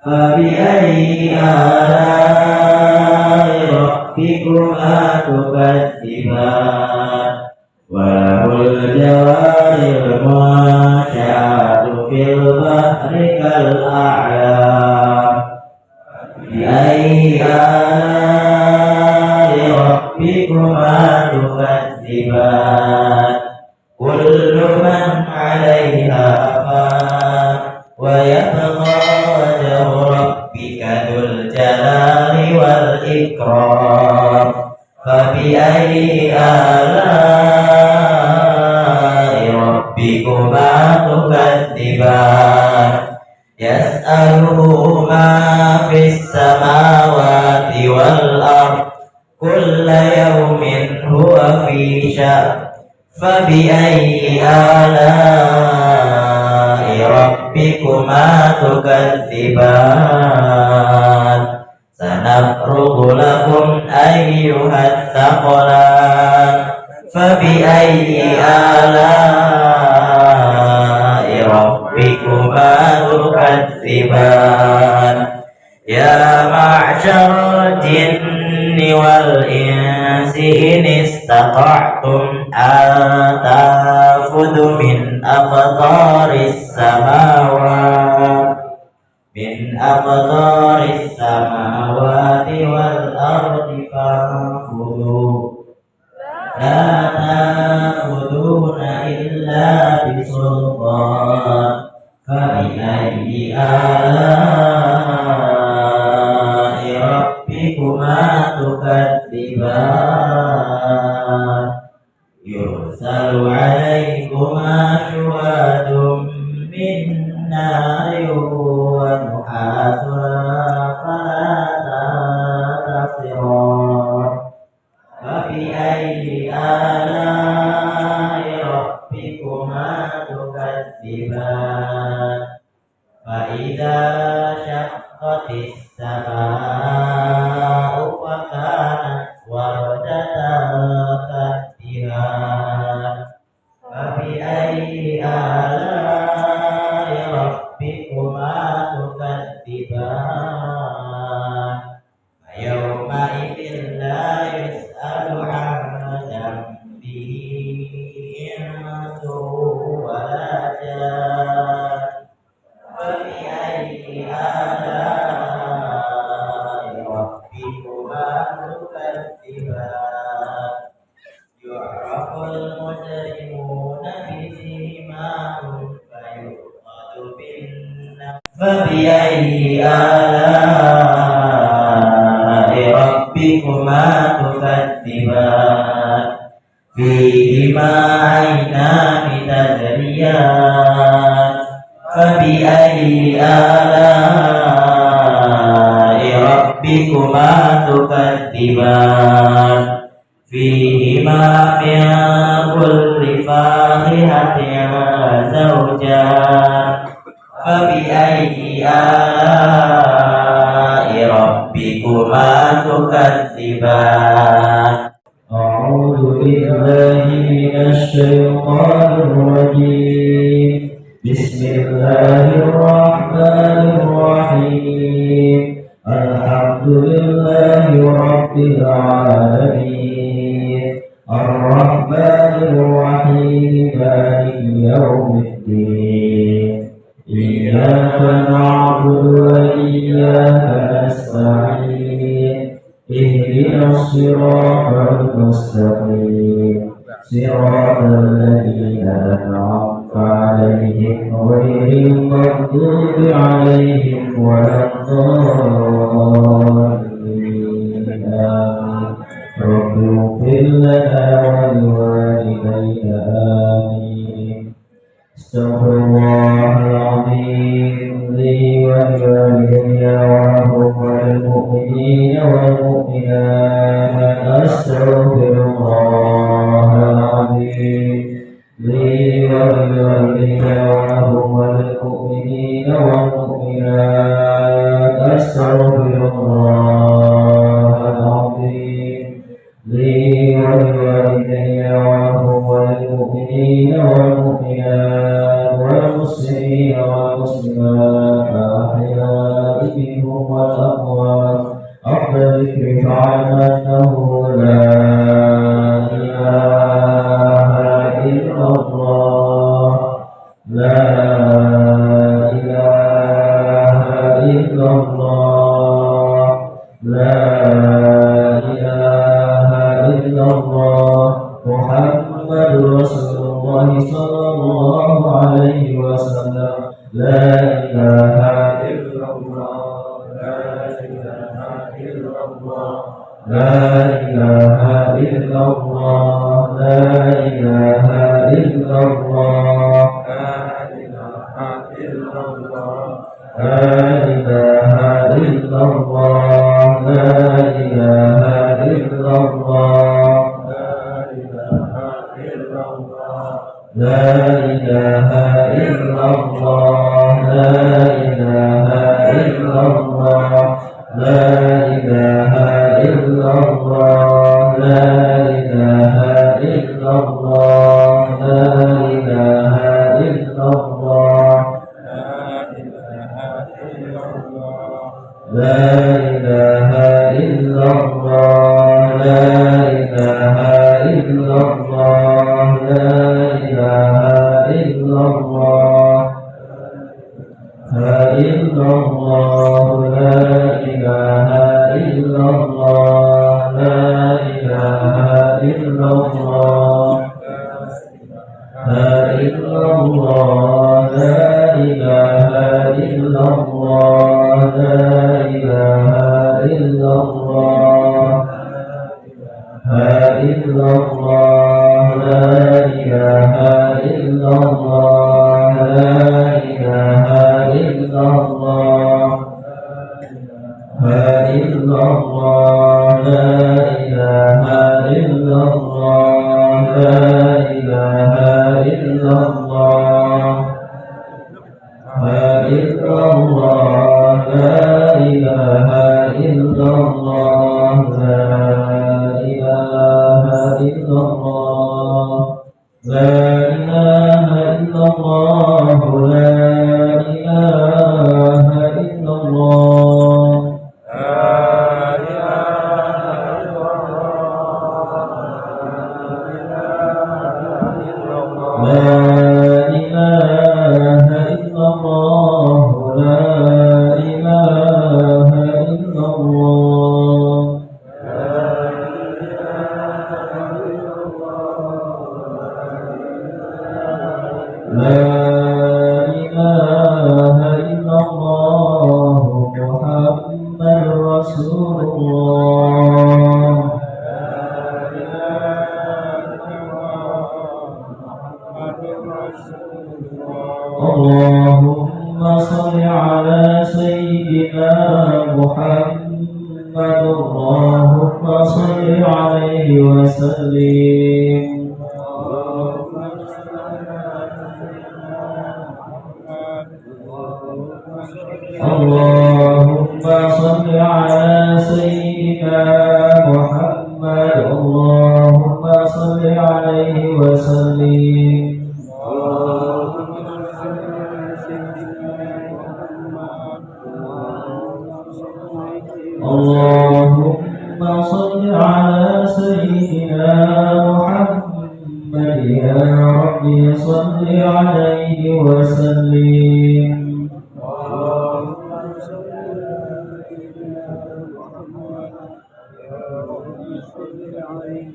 فبأي آلاء ربكما تكذبان وله الجوار المنشآت في البحر كالأعلام بأي آلاء ربكما تكذبان كل من عليها فان ويبقى وجه ربك ذو الجلال والإكرام فبأي آلاء ربكما تكذبان يسأله ما في السماوات والأرض كل يوم هو في شأن فبأي آلاء ربكما تكذبان سنفرغ لكم أيها الثقلان فبأي آلاء ربكما تكذبان يا معشر الجن والإنس إن استطعتم أن تنفذوا من أقطار السماوات والأرض فانفذوا لا تنفذون إلا بسلطان فبأي آلاء ربكما تكذبان يرسل عليكما شواظ من نار ونحاس فلا تنتصران فبأي آلاء ربكما تكذبان فإذا شقت السماء فكانت وردة كالدهان فبأي آلاء ربكما تكذبان فيومئذ لا يسأل عن ذنبه إنس ولا جان فبأي آلاء ربكما تكذبان يعرف المجرمون بسيماهم فيؤخذ بالنار فبأي آلاء ربكما تكذبان فيهما عينان تجريان فبأي آلاء ربكما تكذبان فيهما من كل فاكهة زوجان فبأي آلاء ربكما تكذبان أعوذ بالله من الشيطان الرجيم بسم الله الرحمن الرحيم الحمد لله رب العالمين الرحمن الرحيم مالك يوم الدين إياك نعبد وإياك نستعين اهدنا الصراط المستقيم صراط الذين أنعمت عليهم غير المغضوب عليهم ولا الضالين آمين رب اغفر لنا ولوالدينا آمين استغفر الله العظيم لي ولوالدي ولهم وللمؤمنين والمؤمنات أستغفر الله العظيم لي ولوالدي ولهم وللمؤمنين والمؤمنات أستغفر الله العظيم لي ولوالدي ولهم وللمؤمنين والمؤمنات والمسلمين والمسلمات كأحياء منهم والأموات أفضل الذكر فاعلم أنه لا إله إلا الله لا إله إلا الله لا إله إلا الله محمد رسول الله صلى الله عليه وسلم لا إله إلا الله لا إله إلا الله لا إله إلا الله لا إله إلا الله لا إله إلا الله لا إله إلا الله لا إله إلا الله لا إله إلا الله لا إله إلا الله لا إله إلا الله لا إله إلا الله لا إله إلا الله لا إله إلا الله لا إله إلا الله لا إلا الله لا إله إلا الله لا إله إلا الله لا إلا الله لا إله إلا الله لا إله إلا الله لا إلا الله لا إله إلا الله لا إله إلا الله لا إلا الله لا إله إلا الله لا إله إلا الله لا إلا الله لا إله إلا الله لا إله إلا الله لا إله إلا الله لا إله إلا الله لا إله إلا الله لا إله إلا الله لا إله إلا الله محمد رسول الله اللهم صل على سيدنا محمد اللهم صل عليه وسلم اللهم صل على سيدنا محمد اللهم صل عليه وسلم اللهم صل على سيدنا محمد يا رب صل عليه وسلم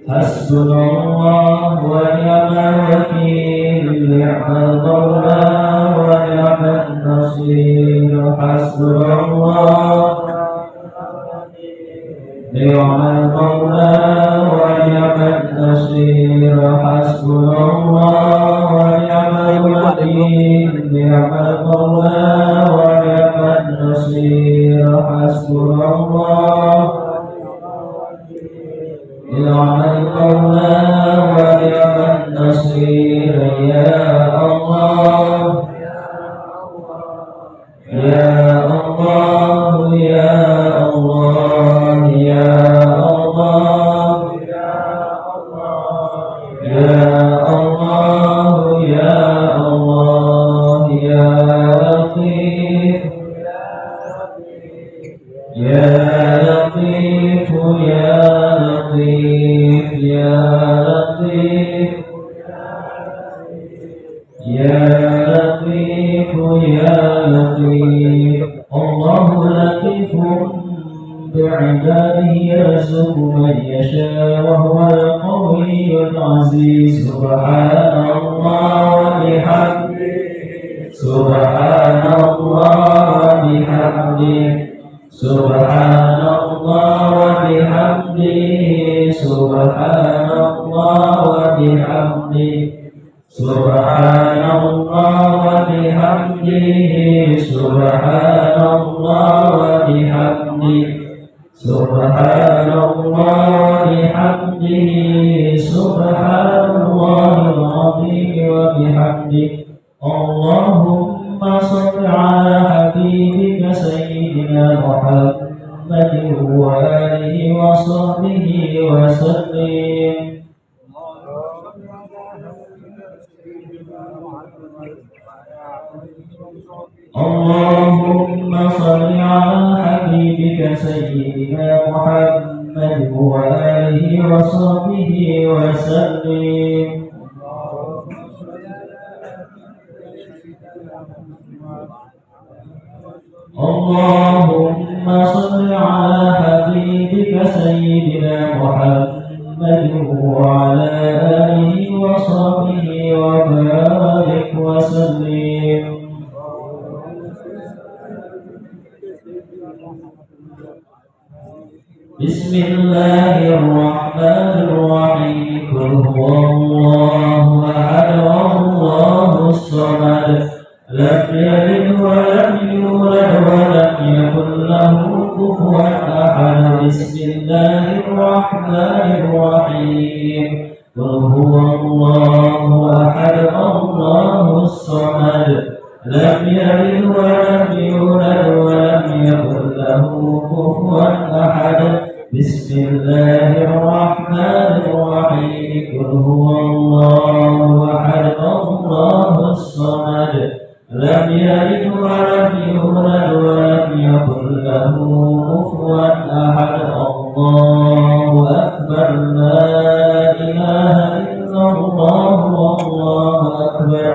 حسبنا الله ونعم الوكيل نعم المولى ونعم النصير حسبنا الله نعم المولى ونعم النصير حسبنا الله ونعم الوكيل نعم المولى ونعم النصير حسبنا الله نعم المولى ونعم النصير يا الله يا الله يا الله يا الله يا الله يا الله يا لطيف يا لطيف يا لطيف يا لطيف يا لطيف يا لطيف الله لطيف بعباده يرزق من يشاء وهو القوي العزيز سبحان الله وبحمده سبحان الله وبحمده سبحان الله وبحمده سبحان الله وبحمده سبحان الله وبحمده سبحان الله وبحمده سبحان الله وبحمده سبحان الله العظيم وبحمده اللهم صل على حبيبك سيدنا محمد وآله وصحبه وسلم اللهم صل على حبيبك سيدنا محمد وآله وصحبه وسلم اللهم صل على حبيبك سيدنا محمد وعلى آله وصحبه وبارك وسلم بسم الله الرحمن الرحيم قل هو الله أحد الله الصمد لم يلد ولم يولد ولم يكن له كفوا أحد بسم الله الرحمن الرحيم قل هو الله أحد الله الصمد لم يلد ولم يولد ولم يكن له كفوا أحد بسم الله الرحمن الرحيم قل هو الله أحد الله الصمد لم يلد ولم يولد ولم يكن له كفوا أحد الله أكبر لا إله إلا الله والله أكبر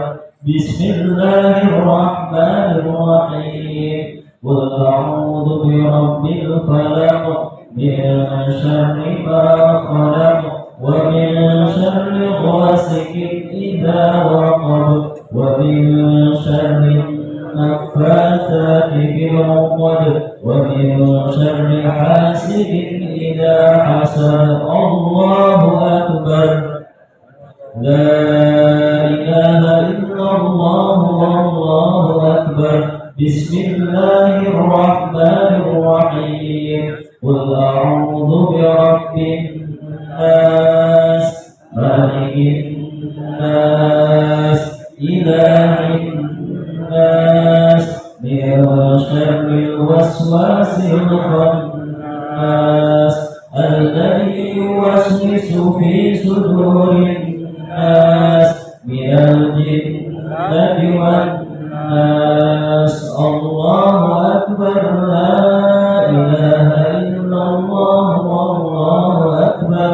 بسم الله الرحمن الرحيم قل أعوذ برب الفلق من شر ما خلق ومن شر غاسق إذا وقب ومن شر النفاثات في العقد ومن شر حاسد إذا حسد الله أكبر لا إله إلا الله والله أكبر بسم الله الرحمن الرحيم قل أعوذ برب الناس مالك الناس إله الناس من شر الوسواس الخناس الذي يوسوس في صدور الناس من الجنة والناس الله أكبر لا إله إلا الله والله أكبر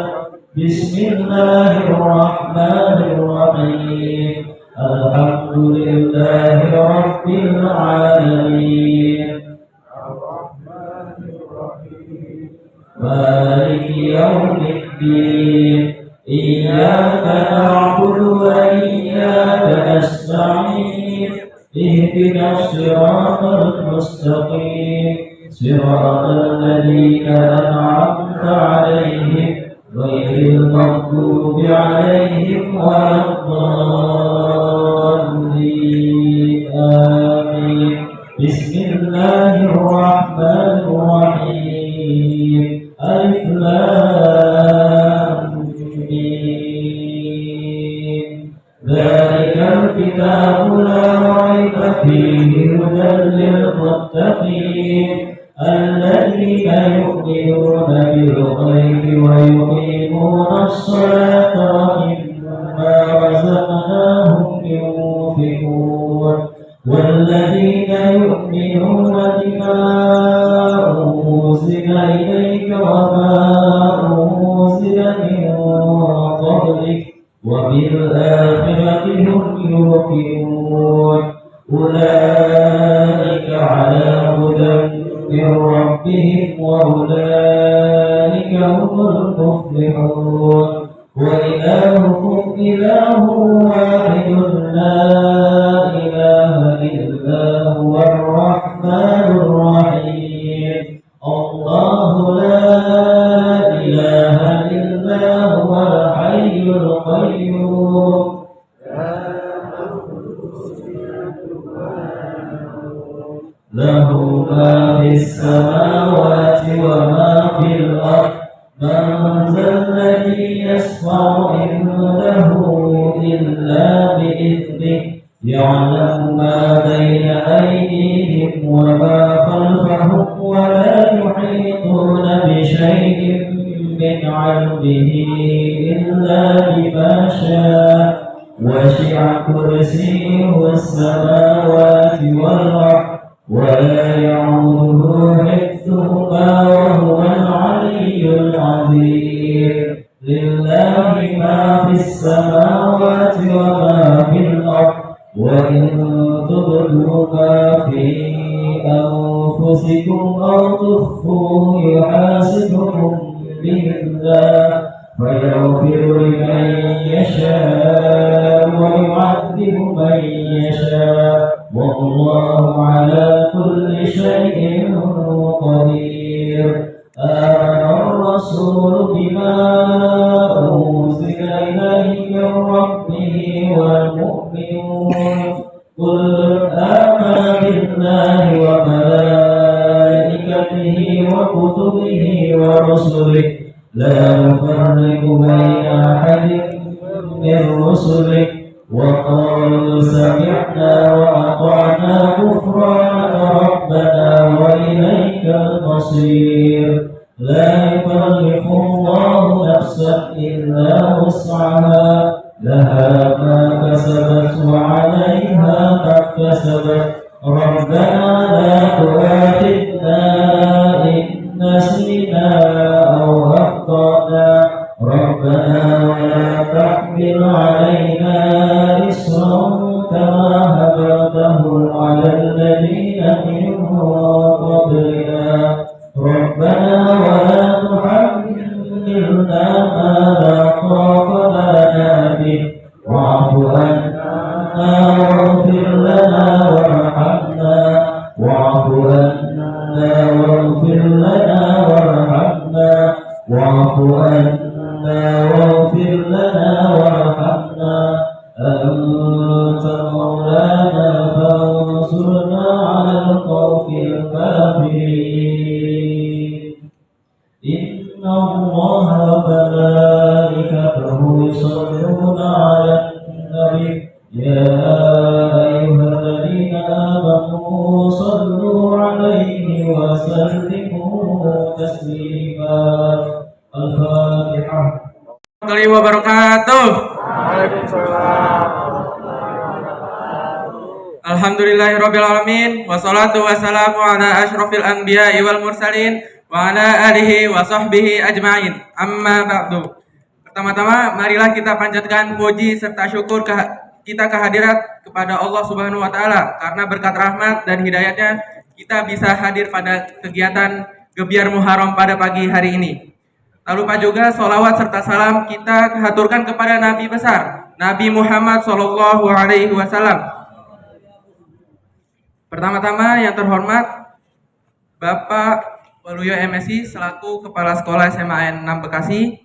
بسم الله الرحمن الرحيم الحمد لله رب العالمين الرحمن الرحيم مالك يوم الدين إياك نعبد وإياك نستعين اهدنا الصراط المستقيم صراط الذين أنعمت عليهم غير المغضوب عليهم ولا الضالين آمين بسم الله الرحمن الرحيم ألف لام ميم ذلك الكتاب لا ريب فيه هدى للمتقين الذين يؤمنون بالغيب ويقيمون الصلاة ومما رزقناهم ينفقون والذين يؤمنون بما أنزل إليك وما أنزل من قبلك وبالآخرة هم يوقنون أولئك على هدى من ربهم وأولئك هم المفلحون وإلهكم إله واحد لا إله إلا هو الرحمن الرحيم الله لا إله إلا هو الحي القيوم له ما في السماوات وما في الأرض من ذا الذي يشفع عنده إلا بإذنه يعلم ما بين أيديهم وما خلفهم ولا يحيطون بشيء من علمه إلا بما شاء وسع كرسيه السماوات والأرض ولا يعوده حفظهما وهو العلي العظيم لله ما في السماوات وما في الأرض وإن تبدوا ما في أنفسكم أو تخفوه يحاسبكم به الله فيغفر لمن يشاء ويعذب من يشاء والله على كل شيء قدير آمن الرسول بما أنزل إليه من ربه والمؤمنون كل آمن بالله وملائكته وكتبه ورسله لا نفرق بين أحد من رسله وقالوا سمعنا وأطعنا غفرانك ربنا وإليك المصير لا يكلف الله نفسا إلا وسعها لها ما كسبت وعليها ما اكتسبت ربنا لا تؤاخذنا إن نسينا أو أخطأنا ربنا ولا تحمل علينا إصرا كما حملته على الذين من قبلنا ربنا ولا تحملنا ما لا طاقة لنا به واعف عنا واغفر لنا وارحمنا واعف عنا واغفر لنا وارحمنا واعف عنا واغفر لنا وارحمنا أنت مولانا فانصرنا على القوم الكافرين إن الله وملائكته يصلون على النبي يا أيها الذين آمنوا صلوا عليه وسلموا تسليما الفاتحة wabarakatuh. Alhamdulillahirabbil alamin wassalatu wassalamu ala asyrofil anbiya'i wal mursalin wa ala alihi wa sahbihi ajmain. Amma ba'du. Pertama-tama marilah kita panjatkan puji serta syukur kita kehadirat kepada Allah Subhanahu wa taala karena berkat rahmat dan hidayatnya kita bisa hadir pada kegiatan Gebiar Muharram pada pagi hari ini. Tak lupa juga sholawat serta salam kita haturkan kepada Nabi besar, Nabi Muhammad Sallallahu Alaihi Wasallam. Pertama-tama yang terhormat Bapak Waluyo MSI selaku Kepala Sekolah SMA N 6 Bekasi.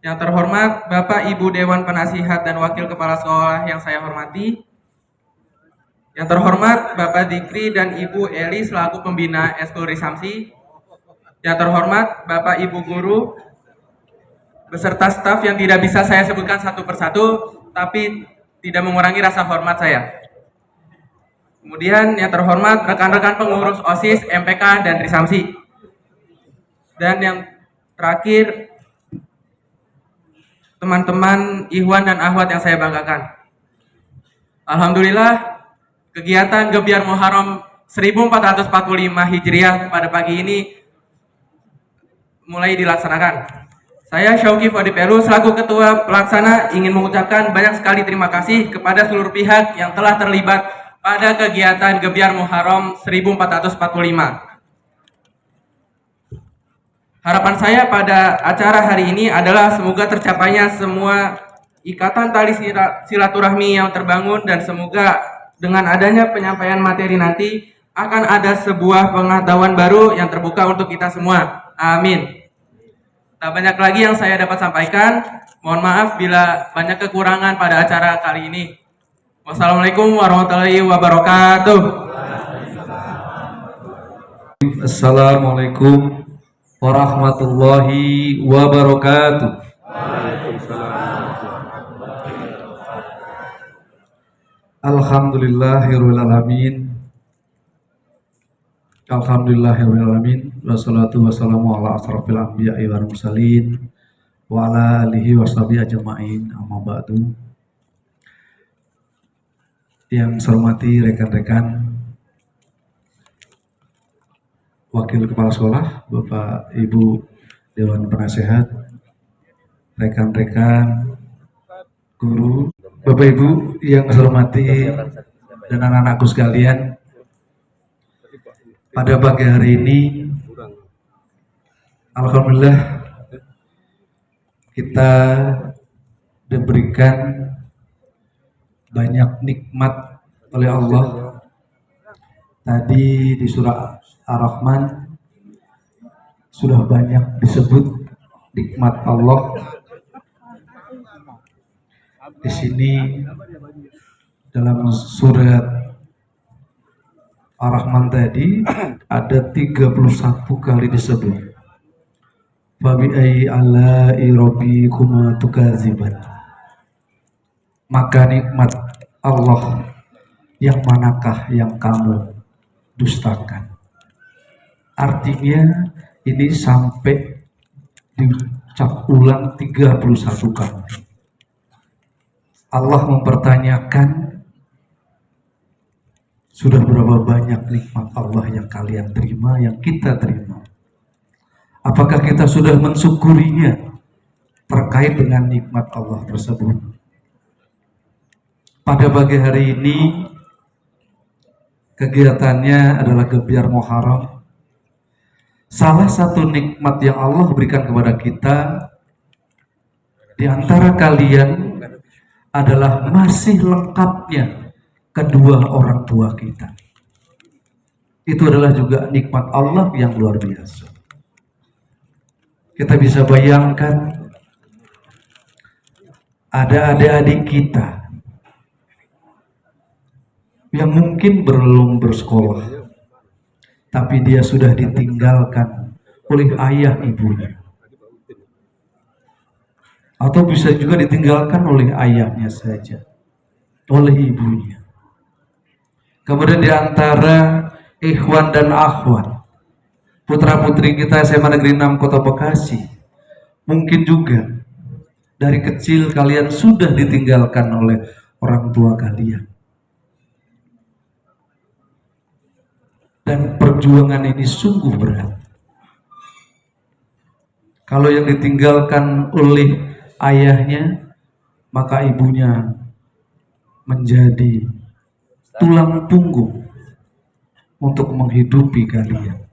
Yang terhormat Bapak Ibu Dewan Penasihat dan Wakil Kepala Sekolah yang saya hormati. Yang terhormat Bapak Dikri dan Ibu Eli selaku Pembina Eskul Risamsi. Yang terhormat Bapak Ibu Guru beserta staf yang tidak bisa saya sebutkan satu persatu, tapi tidak mengurangi rasa hormat saya. Kemudian yang terhormat rekan-rekan pengurus OSIS, MPK, dan Risamsi. Dan yang terakhir teman-teman Ikhwan dan Akhwat yang saya banggakan. Alhamdulillah kegiatan Gebiar Muharram 1445 Hijriah pada pagi ini mulai dilaksanakan. Saya Syauki Fadi Peru selaku Ketua Pelaksana ingin mengucapkan banyak sekali terima kasih kepada seluruh pihak yang telah terlibat pada kegiatan Gebyar Muharram 1445. Harapan saya pada acara hari ini adalah semoga tercapainya semua ikatan tali silaturahmi yang terbangun, dan semoga dengan adanya penyampaian materi nanti akan ada sebuah pengetahuan baru yang terbuka untuk kita semua. Amin. Tak banyak lagi yang saya dapat sampaikan. Mohon maaf bila banyak kekurangan pada acara kali ini. Wassalamualaikum warahmatullahi wabarakatuh. Assalamualaikum warahmatullahi wabarakatuh. Alhamdulillahirrahmanirrahim. Alhamdulillahirrahmanirrahim. Wassalatu wassalamu ala asrafil anbiya'i wal mursalin wa ala alihi wa sahbihi ajma'in. Amma ba'du. Yang saya hormati rekan-rekan Wakil Kepala Sekolah, Bapak Ibu Dewan Penasehat, rekan-rekan guru, Bapak Ibu yang saya hormati dan anak-anakku sekalian, pada pagi hari ini alhamdulillah kita diberikan banyak nikmat oleh Allah. Tadi di surah Ar-Rahman sudah banyak disebut nikmat Allah. Di sini dalam surat Ar-Rahman tadi ada 31 kali disebut. Fabi'ai ala'i rabbikuma tukadziban. Maka nikmat Allah yang manakah yang kamu dustakan? Artinya ini sampai diucap ulang 31 kali. Allah mempertanyakan, sudah berapa banyak nikmat Allah yang kalian terima, yang kita terima? Apakah kita sudah mensyukurinya terkait dengan nikmat Allah tersebut? Pada pagi hari ini kegiatannya adalah Gebyar Muharram. Salah satu nikmat yang Allah berikan kepada kita di antara kalian adalah masih lengkapnya kedua orang tua kita. Itu adalah juga nikmat Allah yang luar biasa. Kita bisa bayangkan ada adik-adik kita yang mungkin belum bersekolah, tapi dia sudah ditinggalkan oleh ayah ibunya. Atau bisa juga ditinggalkan oleh ayahnya saja, oleh ibunya. Kemudian di antara ikhwan dan akhwat, putra-putri kita SMA Negeri 6 Kota Bekasi, mungkin juga dari kecil kalian sudah ditinggalkan oleh orang tua kalian. Dan perjuangan ini sungguh berat. Kalau yang ditinggalkan oleh ayahnya, maka ibunya menjadi tulang punggung untuk menghidupi kalian,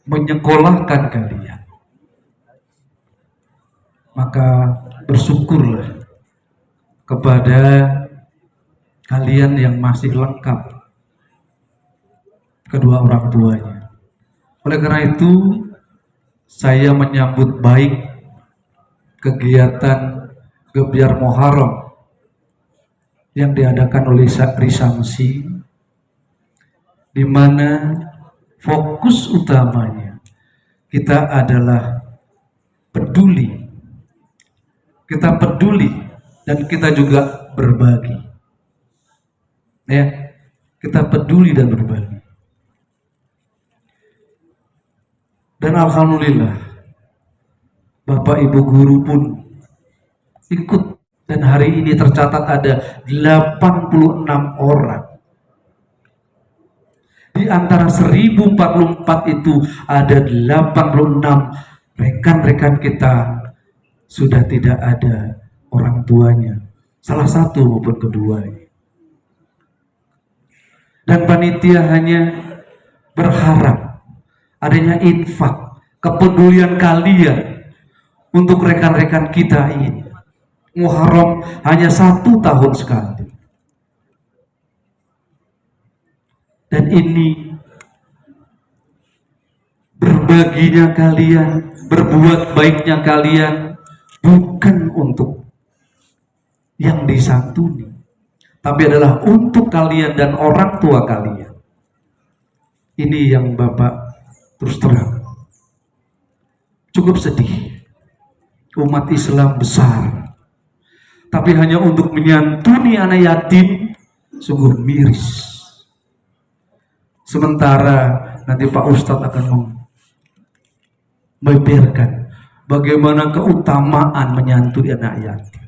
menyekolahkan kalian. Maka bersyukurlah kepada kalian yang masih lengkap kedua orang tuanya. Oleh karena itu, saya menyambut baik kegiatan Gebyar Muharram yang diadakan oleh Risamsi, di mana fokus utamanya kita adalah peduli. Kita peduli dan kita juga berbagi. Ya, kita peduli dan berbagi. Dan alhamdulillah Bapak Ibu guru pun ikut, dan hari ini tercatat ada 86 orang. Di antara 1044 itu ada 86 rekan-rekan kita sudah tidak ada orang tuanya, salah satu maupun keduanya. Dan panitia hanya berharap adanya infak, kepedulian kalian untuk rekan-rekan kita ini. Muharram hanya 1 tahun sekali. Dan ini berbaginya kalian, berbuat baiknya kalian bukan untuk yang disantuni, tapi adalah untuk kalian dan orang tua kalian. Ini yang Bapak terus terang cukup sedih. Umat Islam besar, tapi hanya untuk menyantuni anak yatim, sungguh miris. Sementara nanti Pak Ustadz akan membeberkan bagaimana keutamaan menyantuni anak yatim.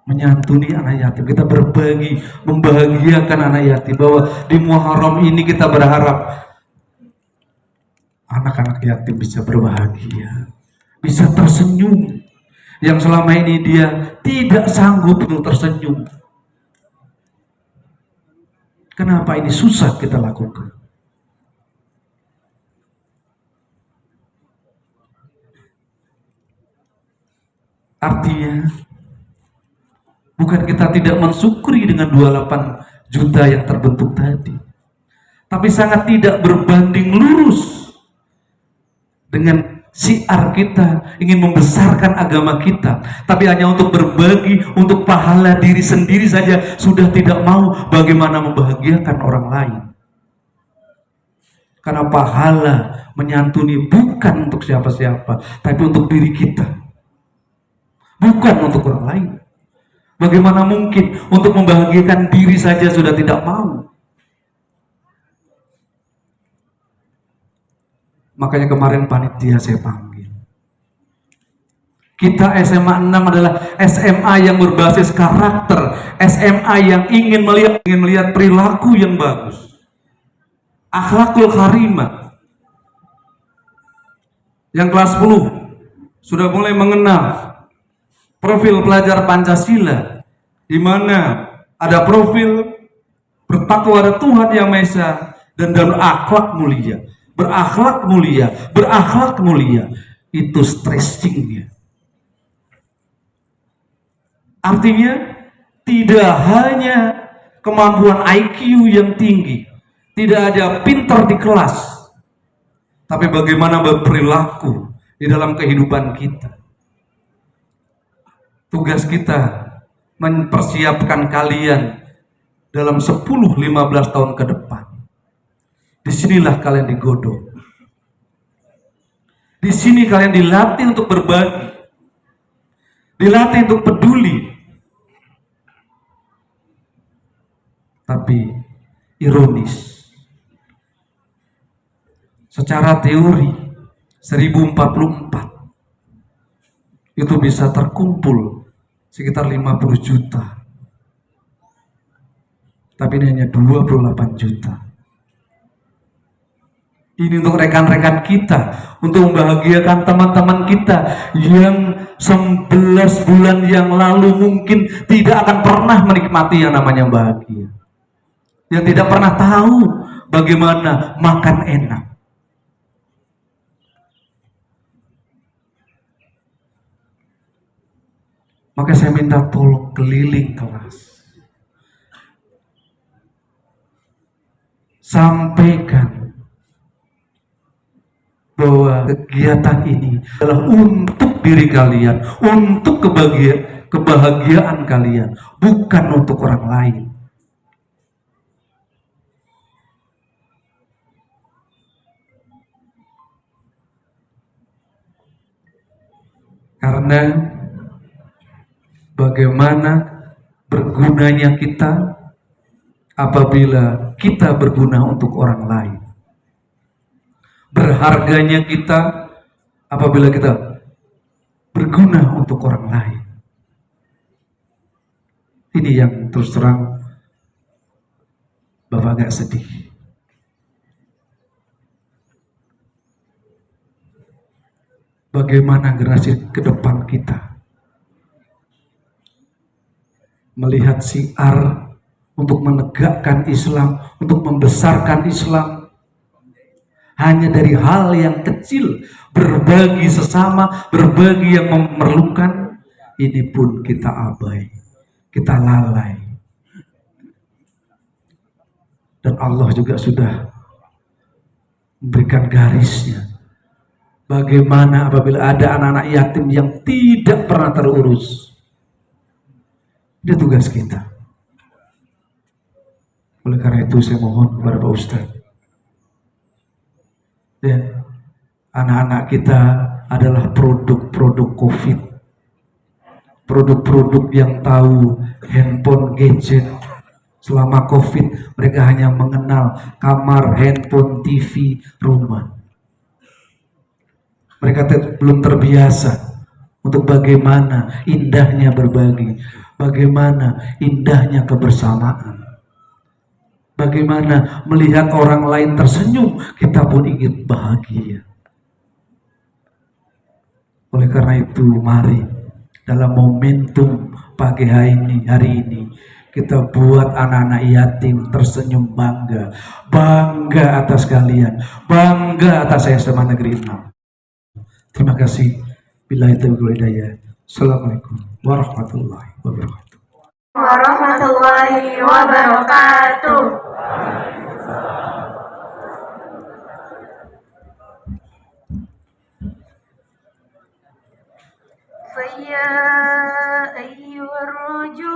Menyantuni anak yatim, kita berbagi, membahagiakan anak yatim, bahwa di Muharram ini kita berharap anak-anak yatim bisa berbahagia, bisa tersenyum, yang selama ini dia tidak sanggup untuk tersenyum. Kenapa ini susah kita lakukan? Artinya bukan kita tidak mensyukuri dengan 28 juta yang terbentuk tadi, tapi sangat tidak berbanding lurus dengan syiar kita ingin membesarkan agama kita, tapi hanya untuk berbagi, untuk pahala diri sendiri saja sudah tidak mau, bagaimana membahagiakan orang lain. Karena pahala menyantuni bukan untuk siapa-siapa, tapi untuk diri kita, bukan untuk orang lain. Bagaimana mungkin untuk membahagiakan diri saja sudah tidak mau? Makanya kemarin panitia saya panggil. Kita SMA 6 adalah SMA yang berbasis karakter, SMA yang ingin melihat perilaku yang bagus, akhlakul karimah. Yang kelas 10 sudah mulai mengenal profil pelajar Pancasila, di mana ada profil bertakwa kepada Tuhan Yang Maha Esa dan berakhlak mulia. Berakhlak mulia, itu stressingnya. Artinya tidak hanya kemampuan IQ yang tinggi, tidak ada pintar di kelas, tapi bagaimana berperilaku di dalam kehidupan kita. Tugas kita mempersiapkan kalian dalam 10-15 tahun ke depan. Disinilah kalian digodok. Di sini kalian dilatih untuk berbagi, dilatih untuk peduli. Tapi ironis, secara teori 1044 itu bisa terkumpul sekitar 50 juta, tapi ini hanya 28 juta. Ini untuk rekan-rekan kita, untuk membahagiakan teman-teman kita yang 11 bulan yang lalu mungkin tidak akan pernah menikmati yang namanya bahagia, yang tidak pernah tahu bagaimana makan enak. Maka saya minta tolong keliling kelas, sampaikan bahwa kegiatan ini adalah untuk diri kalian, untuk kebahagiaan kalian, bukan untuk orang lain. Karena bagaimana bergunanya kita apabila kita berguna untuk orang lain. Berharganya kita apabila kita berguna untuk orang lain. Ini yang terus terang Bapak agak sedih. bagaimana generasi ke depan kita melihat syiar untuk menegakkan Islam, untuk membesarkan Islam hanya dari hal yang kecil, berbagi sesama, berbagi yang memerlukan, ini pun kita abai, kita lalai. Dan Allah juga sudah memberikan garisnya. Bagaimana apabila ada anak-anak yatim yang tidak pernah terurus. Itu tugas kita. Oleh karena itu saya mohon kepada Pak Ustadz, ya, anak-anak kita adalah produk-produk COVID, produk-produk yang tahu handphone, gadget. Selama COVID mereka hanya mengenal kamar, handphone, TV, rumah. Mereka belum terbiasa untuk bagaimana indahnya berbagi, bagaimana indahnya kebersamaan. Bagaimana melihat orang lain tersenyum, kita pun ingin bahagia. Oleh karena itu, mari dalam momentum pagi hari ini, kita buat anak-anak yatim tersenyum bangga. Bangga atas kalian, bangga atas SMA Negeri 6. Terima kasih. Billahi taufiq wal hidayah. Assalamualaikum warahmatullahi wabarakatuh. Warahmatullahi wabarakatuh. Faya ayyuhar rujuna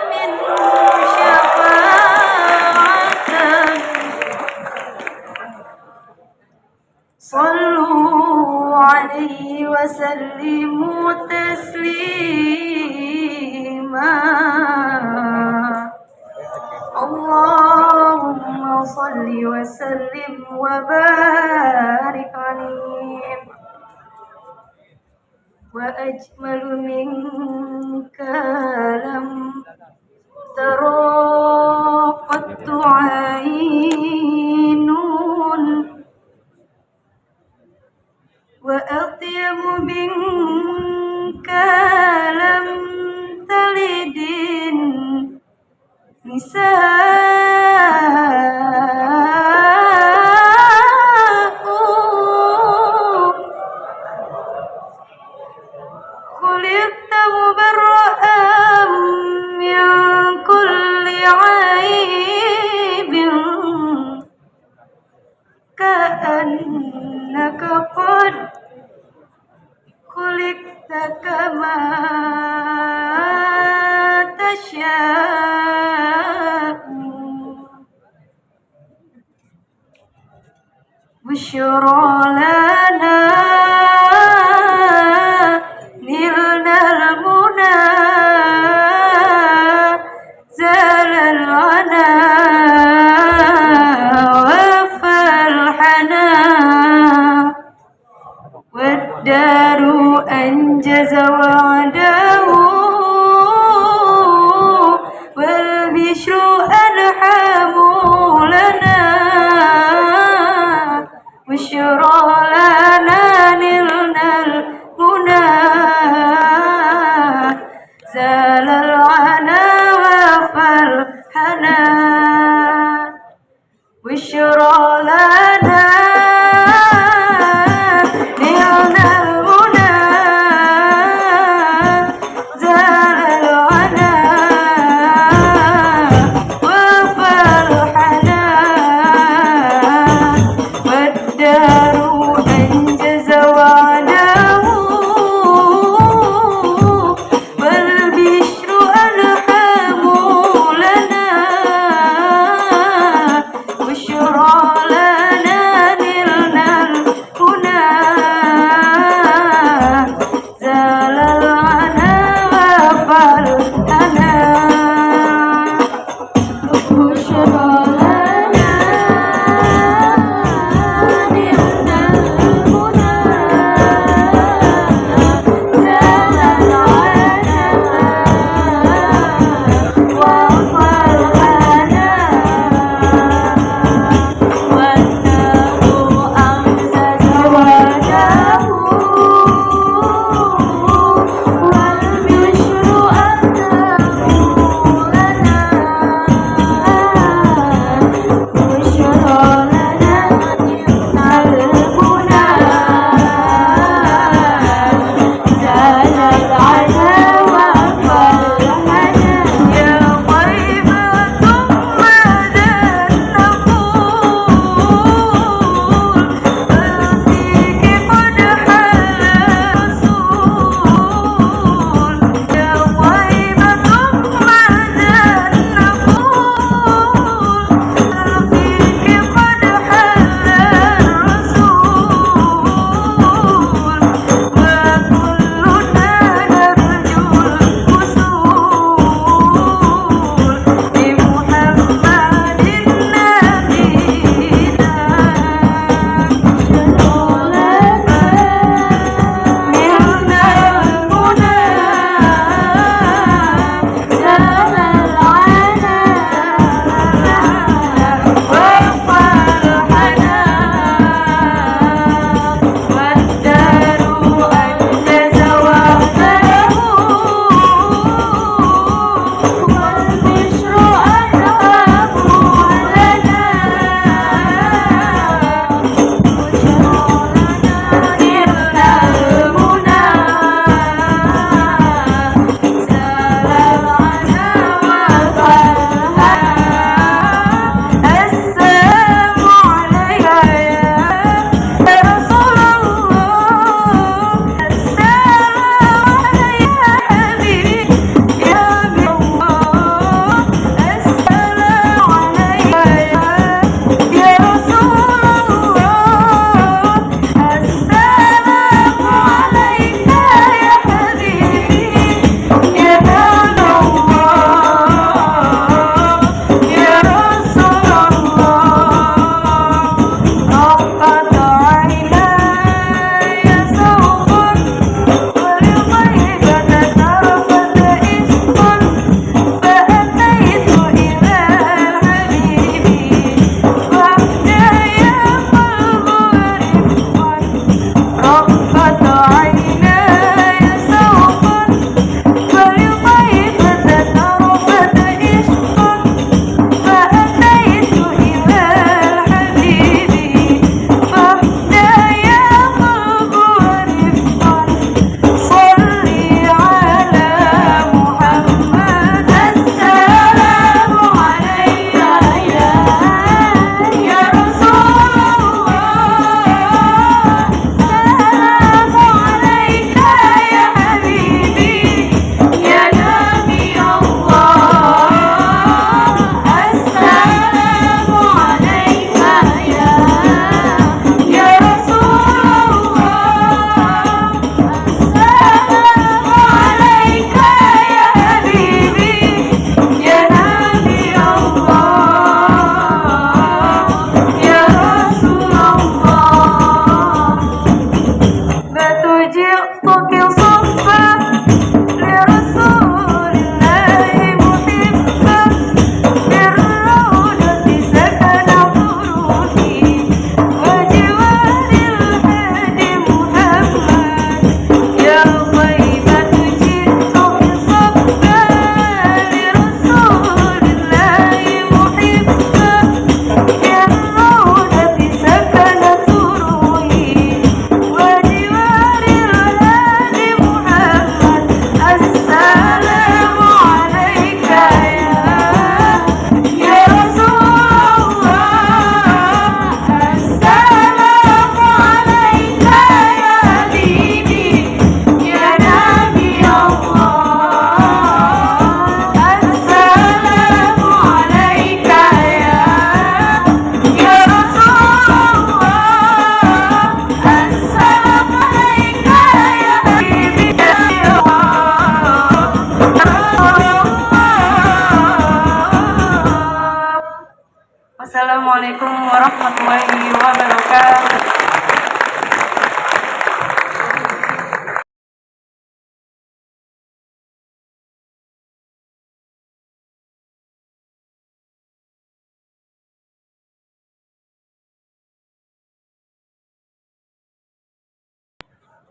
min syafa'atan sallu alaihi wa sallimu taslima. Allahumma salli wa sallim wa barik alaih. Wa ajmalu minka lam tara qattu aynun wa atyabu minka lam talidin nisa'u khuliqta mubarra'an min kulli 'aibin ka'annaka qad khuliqta kama tasha'u. Bushra lana nilnal muna zalal ana wa falhana waddaru anjaza wa'dahu wal bishru alhamu lana bushra lana nilnal muna zalal ana wa falhana bushra lana nilnal muna zalal ana wa falhana waddaru anjaza wa'dahu wal bishru alhamu lana bushra Wassalamualaikum warahmatullahi wabarakatuh.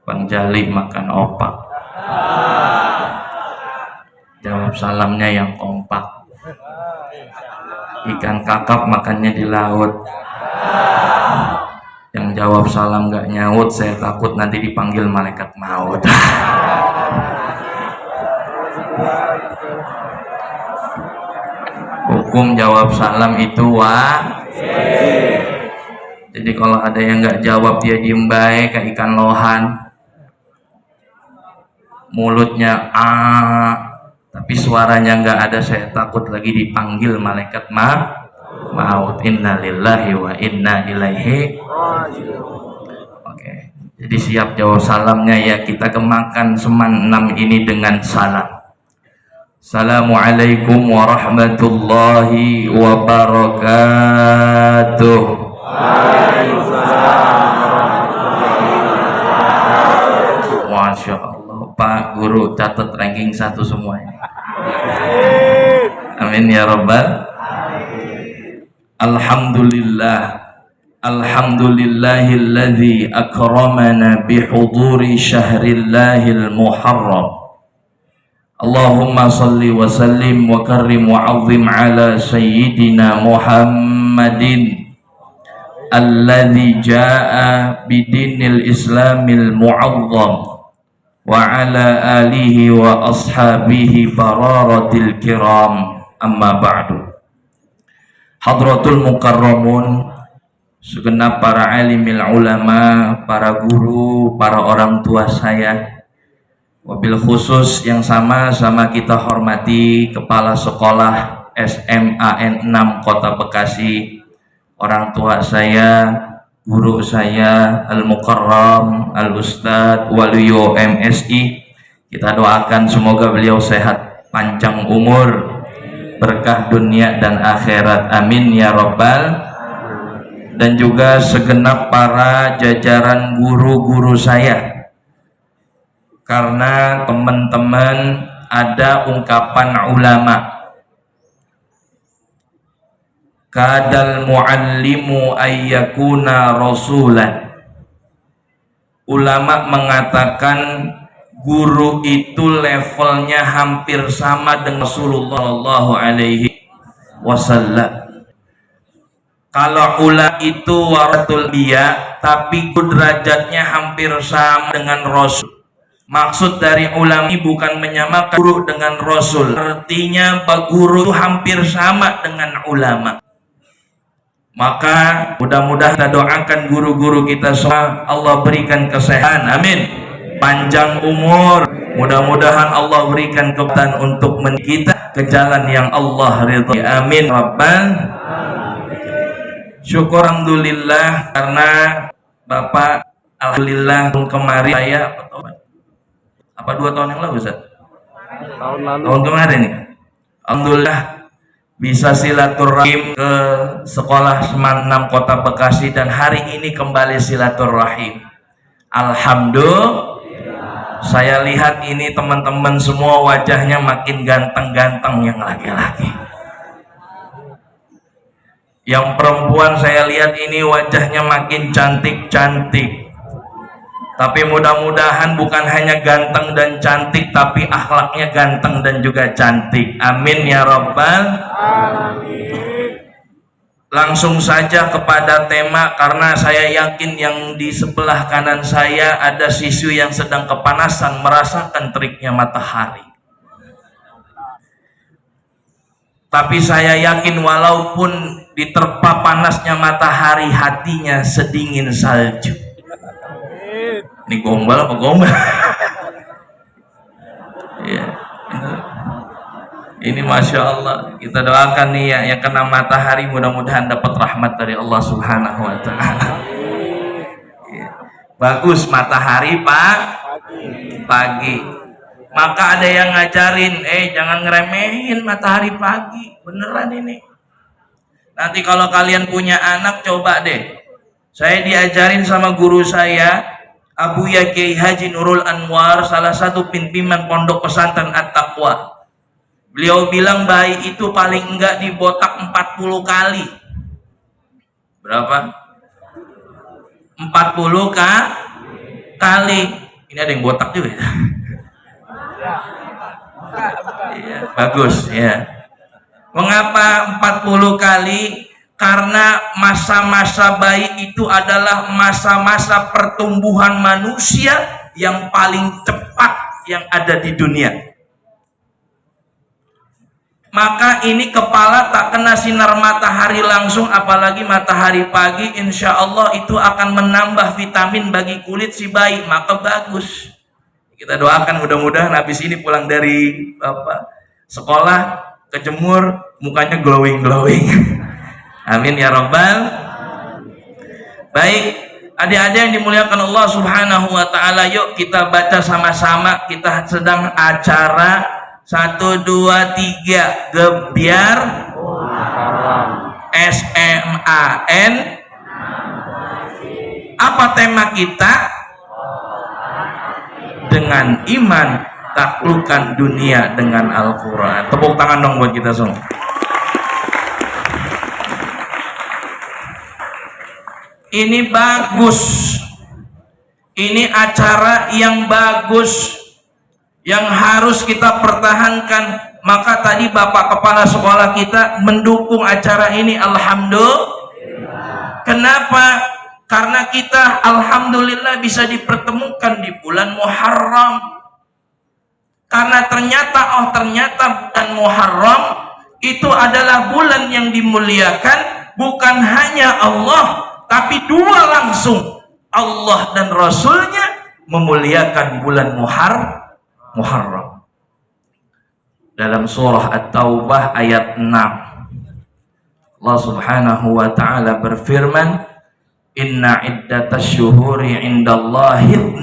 Bang Jali makan opak. Jawab salamnya yang kompak. Ikan kakap makannya di laut. Yang jawab salam gak nyaut, saya takut nanti dipanggil malaikat maut. Hukum jawab salam itu wajib. Jadi kalau ada yang nggak jawab dia diem baik kayak ikan lohan, mulutnya tapi suaranya nggak ada, saya takut lagi dipanggil malaikat maut. Innalillahi wa inna ilaihi. Oke, jadi siap jawab salamnya ya. Kita kemakan seman 6 ini dengan salam. Assalamualaikum warahmatullahi wabarakatuh. Masya Allah, Pak Guru catat ranking 1 semuanya. Amin ya Rabbal. Alhamdulillah, alhamdulillahilladzi akramana bihuduri syahrillahil muharram. Allahumma salli wa sallim wa karrim wa azim ala sayyidina Muhammadin alladzi jaa bidinil islamil mu'azzam wa ala alihi wa ashabihi bararatil kiram, amma ba'du. Hadratul mukarramun, segenap para alimil ulama, para guru, para orang tua saya, wabil khusus yang sama-sama kita hormati Kepala Sekolah SMAN 6 Kota Bekasi, orang tua saya, guru saya Al-Mukarram Al-Ustadz Waluyo MSI. Kita doakan semoga beliau sehat, panjang umur, berkah dunia dan akhirat, amin ya Rabbal. Dan juga segenap para jajaran guru-guru saya, karena teman-teman ada ungkapan ulama, kadal muallimu ayyakuna rasulan. Ulama mengatakan guru itu levelnya hampir sama dengan Rasulullah Shallallahu Alaihi Wasallam. Kalau ulama itu waratul anbiya, tapi derajatnya hampir sama dengan Rasul. Maksud dari ulama ini bukan menyamakan guru dengan Rasul, artinya guru itu hampir sama dengan ulama. Maka mudah-mudahan kita doakan guru-guru kita semua, Allah berikan kesehatan, amin, panjang umur, mudah-mudahan Allah berikan kekuatan untuk kita ke jalan yang Allah ridhoi, amin Rabbal. Syukur alhamdulillah, karena Bapak alhamdulillah kemarin saya apa 2 tahun yang lalu Ustaz? Tahun kemarin nih. Alhamdulillah bisa silaturahim ke sekolah SMAN 6 Kota Bekasi, dan hari ini kembali silaturahim. Alhamdulillah. Saya lihat ini teman-teman semua wajahnya makin ganteng-ganteng yang laki-laki. Yang perempuan saya lihat ini wajahnya makin cantik-cantik. Tapi mudah-mudahan bukan hanya ganteng dan cantik, tapi akhlaknya ganteng dan juga cantik. Amin ya Rabbal. Amin. Langsung saja kepada tema, karena saya yakin yang di sebelah kanan saya ada siswi yang sedang kepanasan, merasakan teriknya matahari. Tapi saya yakin walaupun diterpa panasnya matahari, hatinya sedingin salju. Ini gombal apa gombal? Ya, ini Masya Allah. Kita doakan nih ya, yang kena matahari mudah-mudahan dapat rahmat dari Allah Subhanahu Wa Taala. Ya. Bagus matahari pagi. Maka ada yang ngajarin, jangan ngeremehin matahari pagi, beneran ini. Nanti kalau kalian punya anak, coba deh. Saya diajarin sama guru saya, Abu Kiai Haji Nurul Anwar, salah satu pimpinan pondok pesantren At-Taqwa. Beliau bilang bayi itu paling enggak dibotak 40 kali. Berapa? 40 kali. Ini ada yang botak juga ya? Iya, bagus ya. Mengapa 40 kali? Karena masa-masa bayi itu adalah masa-masa pertumbuhan manusia yang paling cepat yang ada di dunia. Maka ini kepala tak kena sinar matahari langsung, apalagi matahari pagi, insya Allah itu akan menambah vitamin bagi kulit si bayi, maka bagus. Kita doakan mudah-mudahan habis ini pulang dari sekolah, kejemur, mukanya glowing. Amin ya Rabbal. Baik, adik-adik yang dimuliakan Allah Subhanahu wa Ta'ala, yuk kita baca sama-sama. Kita sedang acara 1, 2, 3 Gebyar SMAN. Apa tema kita? Dengan iman taklukkan dunia dengan Al-Quran. Tepuk tangan dong buat kita semua. Ini bagus, ini acara yang bagus, yang harus kita pertahankan. Maka tadi Bapak Kepala Sekolah kita mendukung acara ini, alhamdulillah. Kenapa? Karena kita alhamdulillah bisa dipertemukan di bulan Muharram. Karena ternyata bulan Muharram itu adalah bulan yang dimuliakan, bukan hanya Allah, tapi dua langsung, Allah dan Rasulnya memuliakan bulan Muharram. Dalam surah At-Taubah ayat 6, Allah Subhanahu wa Ta'ala berfirman, Inna iddatas syuhuri indallahi 12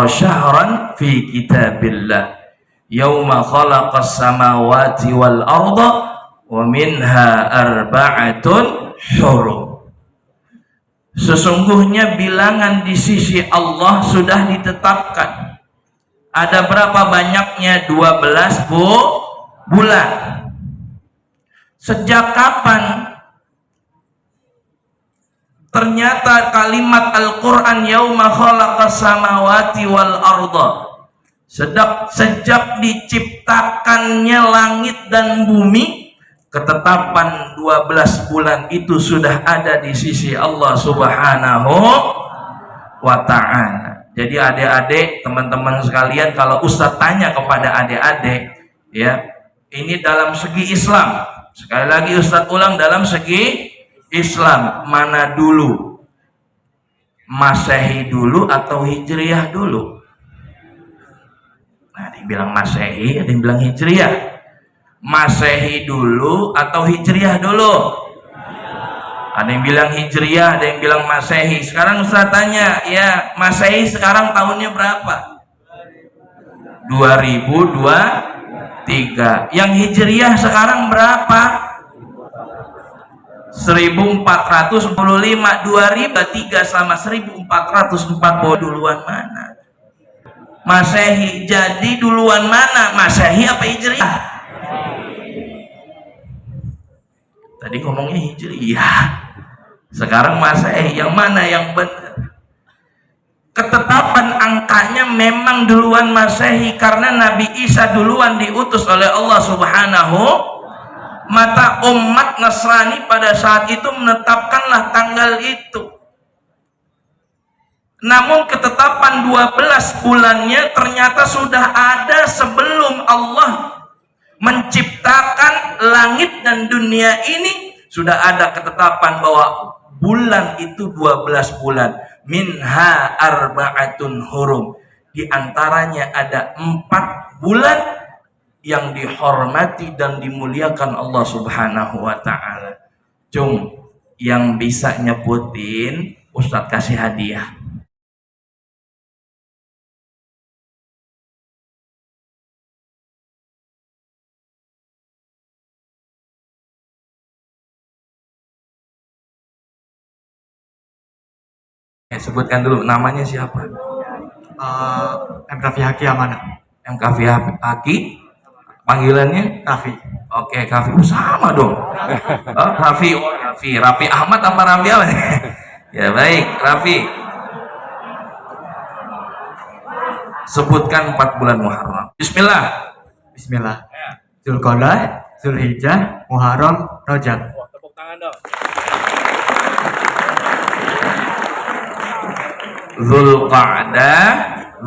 syahran fi kitabillah yawma khalaqas samawati wal arda wa minha arba'atun hurum. Sesungguhnya bilangan di sisi Allah sudah ditetapkan. Ada berapa banyaknya? 12 bulan. Sejak kapan ternyata kalimat Al-Quran yauma khalaqas samawati wal arda, sejak diciptakannya langit dan bumi, ketetapan 12 bulan itu sudah ada di sisi Allah Subhanahu wa Ta'ala. Jadi adik-adik, teman-teman sekalian, kalau Ustadz tanya kepada adik-adik, ya, ini dalam segi Islam, sekali lagi Ustadz ulang, dalam segi Islam mana dulu? Masehi dulu atau Hijriyah dulu? Nah, ada yang bilang Masehi, ada yang bilang Hijriyah. Masehi dulu atau Hijriyah dulu? Ada yang bilang Hijriyah, ada yang bilang Masehi. Sekarang Ustaz tanya, ya, Masehi sekarang tahunnya berapa? 2023. Yang Hijriyah sekarang berapa? 1445. 2003 sama 1440 duluan mana? Masehi. Jadi duluan mana? Masehi apa Hijriyah? Tadi ngomongnya Hijriyah, sekarang Masehi. Yang mana yang benar? Ketetapan angkanya memang duluan Masehi karena Nabi Isa duluan diutus oleh Allah Subhanahu. Maka umat Nasrani pada saat itu menetapkanlah tanggal itu. Namun ketetapan 12 bulannya ternyata sudah ada sebelum Allah menciptakan langit dan dunia ini. Sudah ada ketetapan bahwa bulan itu 12 bulan. Minha arba'atun hurum. Di antaranya ada 4 bulan yang dihormati dan dimuliakan Allah Subhanahu wa Ta'ala. Cung, yang bisa nyebutin Ustadz kasih hadiah. Sebutkan dulu namanya siapa? M. Raffi Haki Amanah. MK Haki, panggilannya Raffi. Oke, Raffi sama dong. Oh, Raffi Ahmad apa Raffi apa? Ya baik, Raffi. Sebutkan 4 bulan Muharram. Bismillah. Bismillah. Zulqa'dah, Zulhijjah, Muharram, Rajab. Tepuk tangan dong. Zulqa'dah,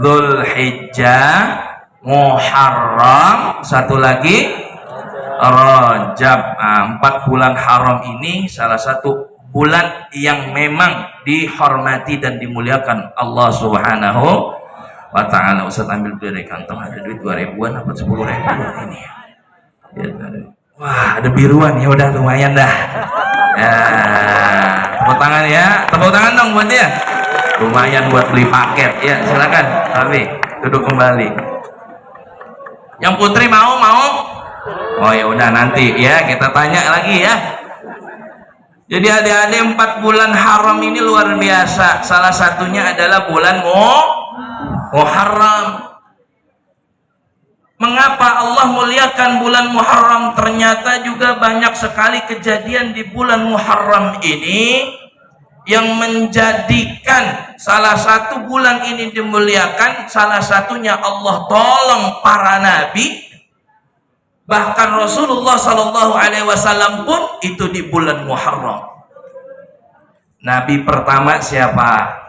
Zulhijjah, Muharram, satu lagi Rajab. 4 bulan haram ini salah satu bulan yang memang dihormati dan dimuliakan Allah Subhanahu wa ta'ala. Ustaz ambil dari kantong, ada duit 2.000-an apa 10.000 ini ya. Wah, ada biruan, ya udah lumayan dah. Ya, tepuk tangan ya, tepuk tangan dong buat dia. Lumayan buat beli paket ya, silakan. Tapi duduk kembali. Yang putri mau? Oh ya udah nanti ya kita tanya lagi ya. Jadi adik-adik 4 bulan haram ini luar biasa. Salah satunya adalah bulan Muharram. Mengapa Allah muliakan bulan Muharram? Ternyata juga banyak sekali kejadian di bulan Muharram ini yang menjadikan salah satu bulan ini dimuliakan. Salah satunya Allah tolong para nabi, bahkan Rasulullah Shallallahu Alaihi Wasallam pun itu di bulan Muharram. Nabi pertama siapa?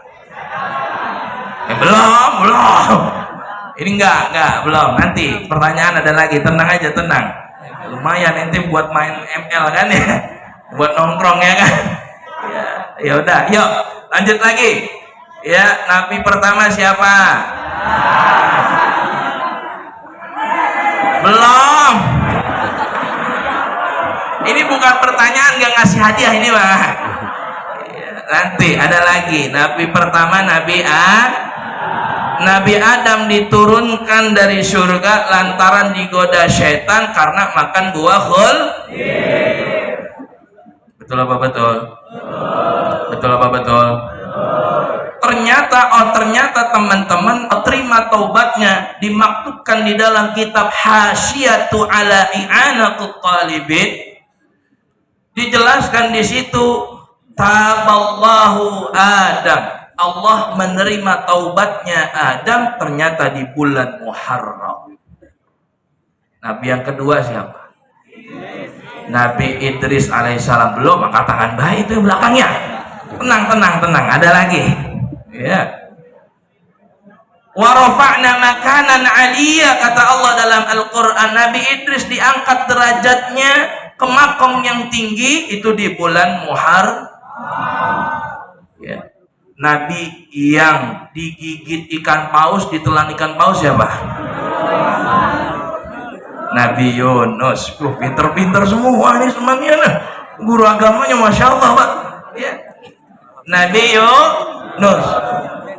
Belum. Ini enggak, belum. Nanti pertanyaan ada lagi. Tenang aja, tenang. Lumayan nanti buat main ML kan ya, buat nongkrong ya kan. Ya udah, yuk lanjut lagi. Ya, Nabi pertama siapa? Belum. Ini bukan pertanyaan, gak ngasih hadiah ini Pak. Nanti ada lagi. Nabi pertama Nabi Adam diturunkan dari surga lantaran digoda syaitan karena makan buah khul. Betul apa betul? Betul apa betul? Ternyata teman-teman terima taubatnya, dimaktubkan di dalam kitab Hasyiyatu ala i'anatut talibin. Dijelaskan di situ taballahu Adam. Allah menerima taubatnya Adam ternyata di bulan Muharram. Nabi yang kedua siapa? Nabi Idris alaihissalam. Belum, angkat tangan baik itu belakangnya. Tenang, ada lagi. Ya. Wa rafa'na makanan 'aliyya, kata Allah dalam Al-Qur'an. Nabi Idris diangkat derajatnya ke makom yang tinggi itu di bulan Muharram. Ya. Nabi yang digigit ikan paus, ditelan ikan paus siapa? Nabi Yunus. Pinter-pinter semua nih semuanya. Guru agamanya Masya Allah Pak. Ya. Nabi Yunus.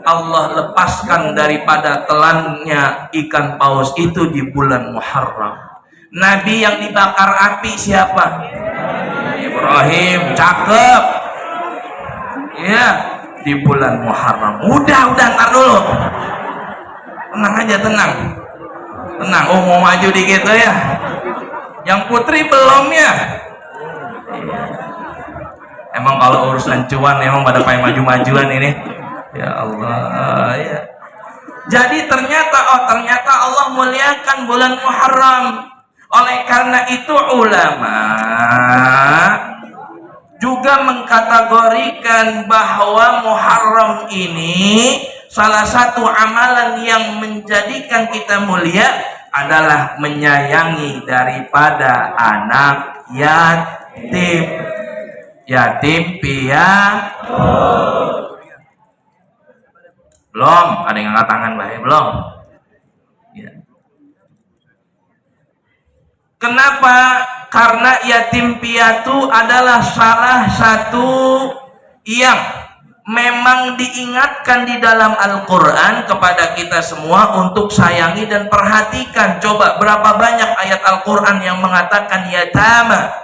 Allah lepaskan daripada telannya ikan paus itu di bulan Muharram. Nabi yang dibakar api siapa? Ibrahim. Cakep. Ya. Di bulan Muharram. Udah ntar dulu. Tenang aja, tenang. Oh mau maju dikit ya. Yang putri belum ya. Emang kalau urusan cuan emang pada pengen maju-majuan ini. Ya Allah ya. Jadi ternyata Allah muliakan bulan Muharram. Oleh karena itu ulama juga mengkategorikan bahwa Muharram ini salah satu amalan yang menjadikan kita mulia adalah menyayangi daripada anak yatim piatu. Belum, ada yang angkat tangan bahaya belum? Ya. Kenapa? Karena yatim piatu adalah salah satu yang memang diingatkan di dalam Al-Quran kepada kita semua untuk sayangi dan perhatikan. Coba berapa banyak ayat Al-Quran yang mengatakan yatama?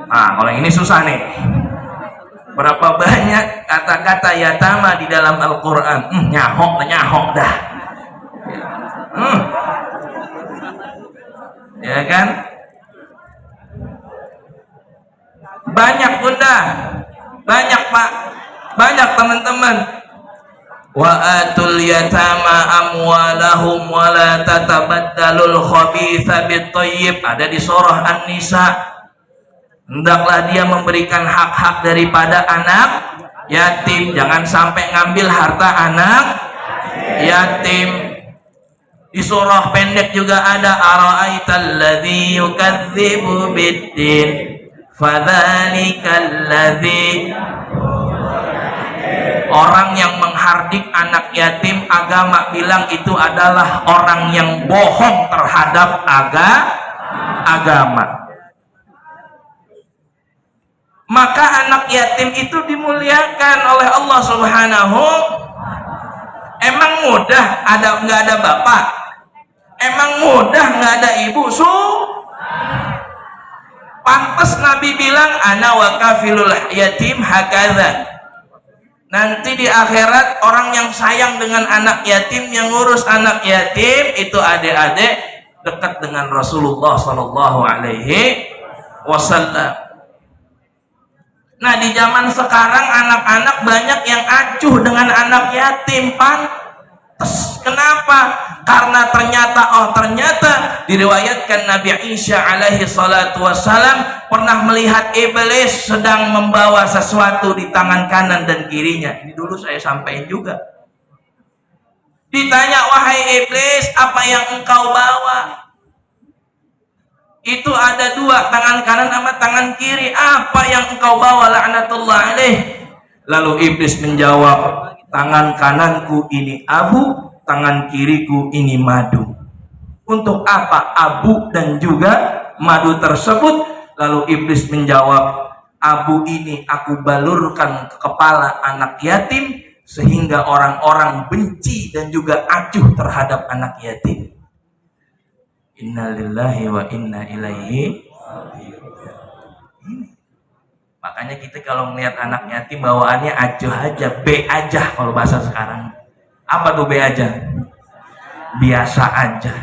Nah, kalau yang ini susah nih. Berapa banyak kata-kata yatama di dalam Al-Quran? Nyahok dah. Ya kan? Banyak bunda, banyak pak, banyak teman-teman. Wa atul yatama amwalahum wa la tatabaddalul khabitha bit-thayyib, ada di surah An-Nisa. Hendaklah dia memberikan hak-hak daripada anak yatim, jangan sampai ngambil harta anak yatim. Di surah pendek juga ada ara'aital ladzi yukadzibu biddin fadzalikal ladzi, orang yang menghardik anak yatim, agama bilang itu adalah orang yang bohong terhadap agama. Maka anak yatim itu dimuliakan oleh Allah Subhanahu. Emang mudah nggak ada bapak? Emang mudah nggak ada ibu? Pantes Nabi bilang ana wa kafilul yatim hakadha. Nanti di akhirat orang yang sayang dengan anak yatim, yang ngurus anak yatim itu adik-adik dekat dengan Rasulullah Sallallahu Alaihi Wasallam. Nah, di zaman sekarang anak-anak banyak yang acuh dengan anak yatim. Pantes. Kenapa? Karena ternyata diriwayatkan Nabi Isa alaihi salatu wassalam pernah melihat iblis sedang membawa sesuatu di tangan kanan dan kirinya. Ini dulu saya sampaikan juga. Ditanya, wahai iblis, apa yang engkau bawa? Itu ada dua, tangan kanan sama tangan kiri. Apa yang engkau bawa, laknatullah alaih? Lalu iblis menjawab, tangan kananku ini abu, tangan kiriku ini madu. Untuk apa abu dan juga madu tersebut? Lalu iblis menjawab, abu ini aku balurkan ke kepala anak yatim sehingga orang-orang benci dan juga acuh terhadap anak yatim. Innalillahi wa inna ilaihi. Makanya kita kalau melihat anak yatim bawaannya acuh aja, B aja kalau bahasa sekarang. Apa tuh B aja? Biasa aja.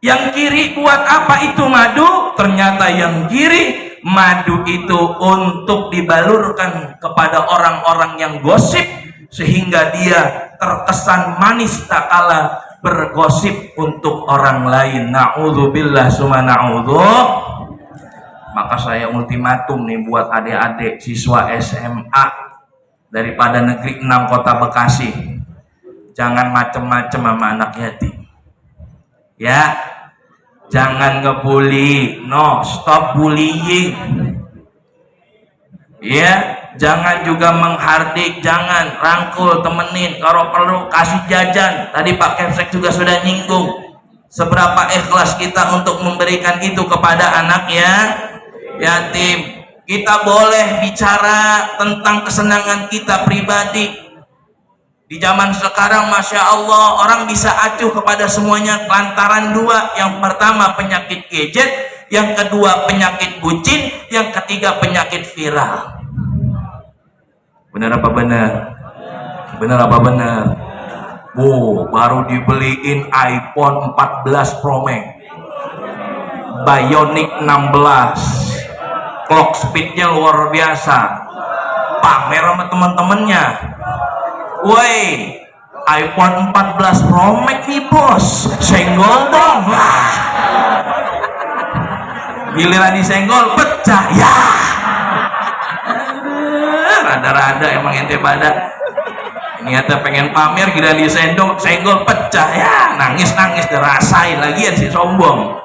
Yang kiri buat apa itu madu? Ternyata yang kiri madu itu untuk dibalurkan kepada orang-orang yang gosip sehingga dia terkesan manis tak kalah bergosip untuk orang lain. Na'udzubillah summa na'udzu. Maka saya ultimatum nih buat adik-adik siswa SMA daripada Negeri 6 Kota Bekasi, jangan macem-macem sama anak yatim ya, jangan ngebully, no, stop bullying ya. Jangan juga menghardik, jangan, rangkul, temenin, kalau perlu kasih jajan. Tadi Pak Kepsek juga sudah nyinggung seberapa ikhlas kita untuk memberikan itu kepada anak yatim. Kita boleh bicara tentang kesenangan kita pribadi. Di zaman sekarang Masya Allah orang bisa acuh kepada semuanya lantaran dua. Yang pertama penyakit gadget, yang kedua penyakit bucin, yang ketiga penyakit viral. Benar apa benar? Benar apa benar? Baru dibeliin iPhone 14 Pro Max, Bionic 16, clock speednya luar biasa, pamer sama teman-temannya. Woi, iPhone 14 Pro Max nih bos, senggol dong. Giliran disenggol pecah ya. Rada-rada emang ente pada niatnya pengen pamer, gila senggol pecah ya, nangis dirasain lagian si sombong.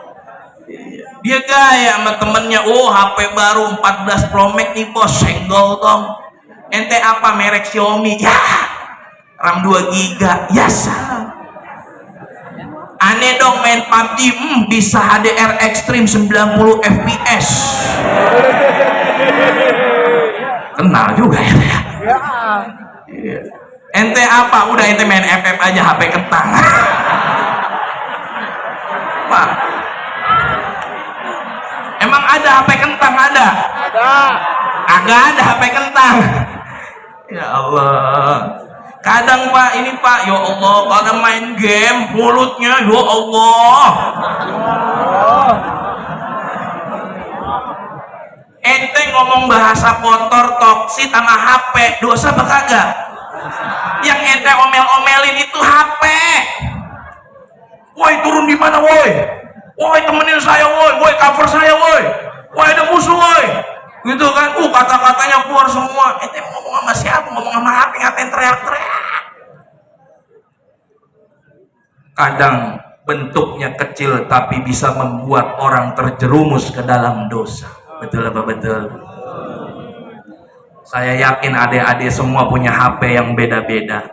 Dia gaya sama temennya, HP baru 14 Pro Max nih bos, senggol dong. Ente apa, merek Xiaomi ya, RAM 2 GB ya, salah. Aneh dong main PUBG, bisa HDR Extreme 90 fps. Kenal juga ya. Iya. Ente apa? Udah ente main FF aja, HP kentang. Pak. Ada HP kentang ada? Agak ada HP kentang. Ya Allah. Kadang Pak, ini Pak, ya Allah, kadang main game, mulutnya, ya Allah. Ente ngomong bahasa kotor, toksik sama HP, dosa apa kagak? Yang ente omel-omelin itu HP. Woi, turun di mana woi? Woi, temenin saya woi, woi cover saya woi. Woi, ada musuh woi. Gitu kan, kata-katanya keluar semua. Ente ngomong sama siapa? Ngomong sama HP, ngapain teriak-teriak? Kadang bentuknya kecil tapi bisa membuat orang terjerumus ke dalam dosa. Betul apa betul? Saya yakin adik-adik semua punya HP yang beda-beda.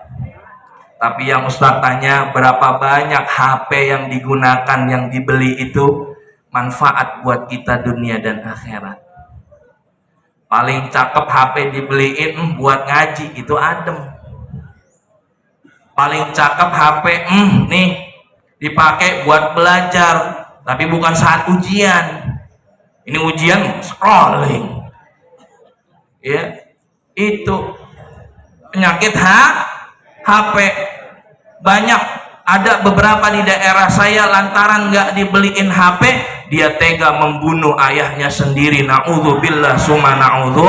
Tapi yang Ustaz tanya, berapa banyak HP yang digunakan, yang dibeli itu manfaat buat kita dunia dan akhirat. Paling cakep HP dibeliin buat ngaji, itu adem. Paling cakep HP nih dipakai buat belajar, tapi bukan saat ujian. Ini ujian scrolling. Ya, itu penyakit HP. Banyak, ada beberapa di daerah saya lantaran nggak dibeliin HP, dia tega membunuh ayahnya sendiri. Na'udzubillah summa na'udzu.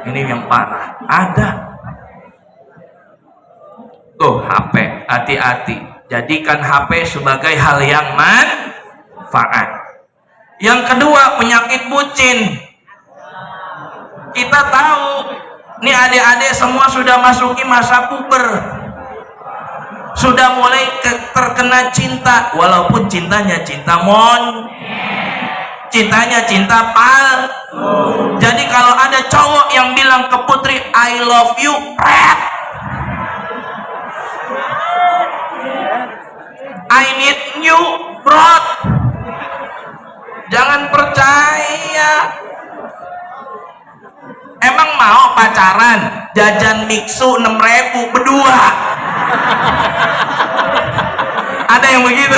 Ini yang parah. Ada. Tuh HP, hati-hati. Jadikan HP sebagai hal yang manfaat. Yang kedua, penyakit bucin. Kita tahu, nih adik-adik semua sudah masuki masa puber. Sudah mulai terkena cinta, walaupun cintanya cinta cintanya cinta palsu. Jadi kalau ada cowok yang bilang ke putri I love you, I need you, bro. Jangan percaya. Emang mau pacaran jajan mixu 6.000 berdua? Ada yang begitu?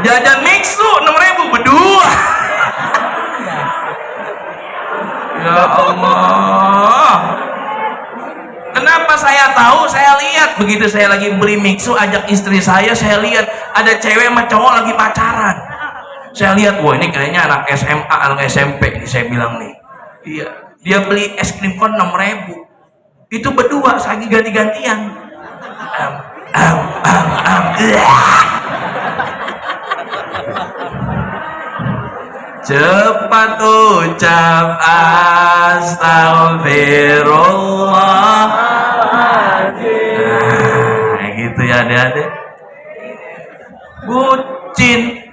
Jajan mixu 6.000 berdua. Ya Allah. Kenapa saya tahu? Saya lihat begitu saya lagi beli mixu, ajak istri saya lihat ada cewek sama cowok lagi pacaran. Saya lihat, wah ini kayaknya anak SMA, anak SMP nih, saya bilang nih. Iya, dia beli es krim kon 6.000. Itu berdua, lagi ganti-gantian. Cepat ucap astagfirullah. Nah, gitu ya adik-adik. Bucin.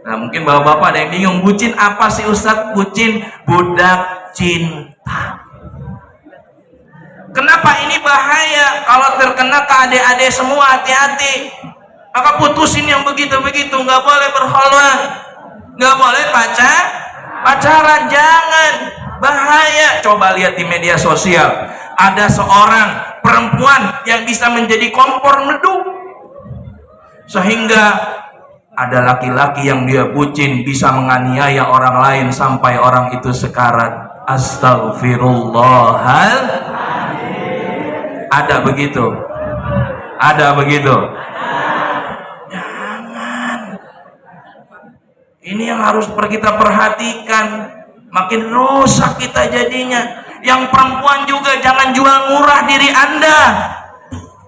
Nah, mungkin bapak-bapak ada yang bingung, bucin apa sih Ustadz? Bucin budak cinta. Kenapa ini bahaya? Kalau terkena ke adik-adik semua, hati-hati. Maka putusin yang begitu-begitu. Nggak boleh berkholwat, nggak boleh pacaran, jangan, bahaya. Coba lihat di media sosial, ada seorang perempuan yang bisa menjadi kompor meledup, sehingga ada laki-laki yang dia bucin bisa menganiaya orang lain sampai orang itu sekarat. Astagfirullahal. Ada begitu? Ada begitu? Jangan. Ini yang harus kita perhatikan. Makin rusak kita jadinya. Yang perempuan juga jangan jual murah diri Anda.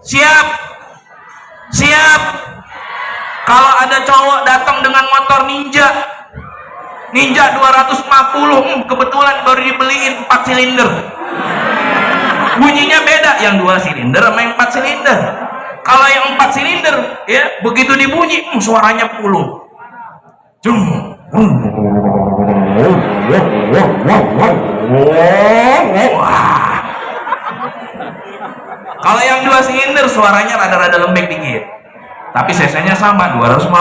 Siap? Siap? Kalau ada cowok datang dengan motor Ninja 250, kebetulan baru dibeliin 4 silinder. Bunyinya beda yang 2 silinder sama yang 4 silinder. Kalau yang 4 silinder, ya begitu dibunyi, suaranya pulung. Kalau yang 2 silinder suaranya rada-rada lembek dikit. Tapi cc-nya sama 250.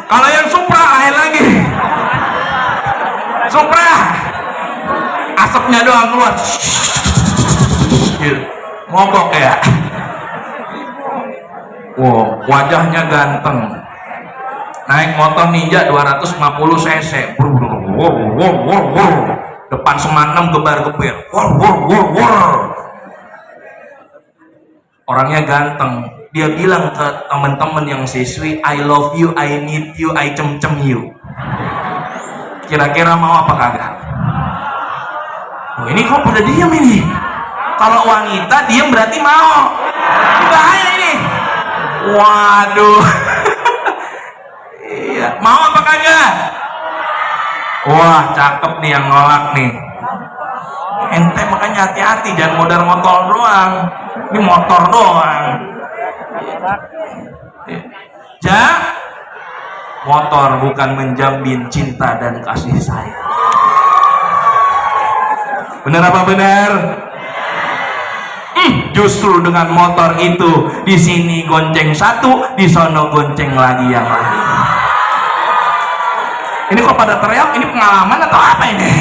Kalau yang Supra lain lagi. Supra asapnya doang keluar. Gitu. Ngobok ya. Wow, wajahnya ganteng. Naik motor Ninja 250 cc. Depan Semanam gebar-gebir. Orangnya ganteng. Dia bilang ke teman-teman yang siswi, I love you, I need you, I cem-cem you. Kira-kira mau apa kagak? Oh, ini kok pada diem ini? Kalau wanita diem berarti mau. Ini bahaya ini. Waduh. Iya, mau apa kagak? Wah, cakep nih yang nolak nih. Ente makanya hati-hati, jangan modal motor doang. Ini motor doang. Ja, motor bukan menjamin cinta dan kasih sayang. Benar apa benar? Justru dengan motor itu di sini gonceng satu, di sono gonceng lagi yang lain. Ini kok pada teriak? Ini pengalaman atau apa ini?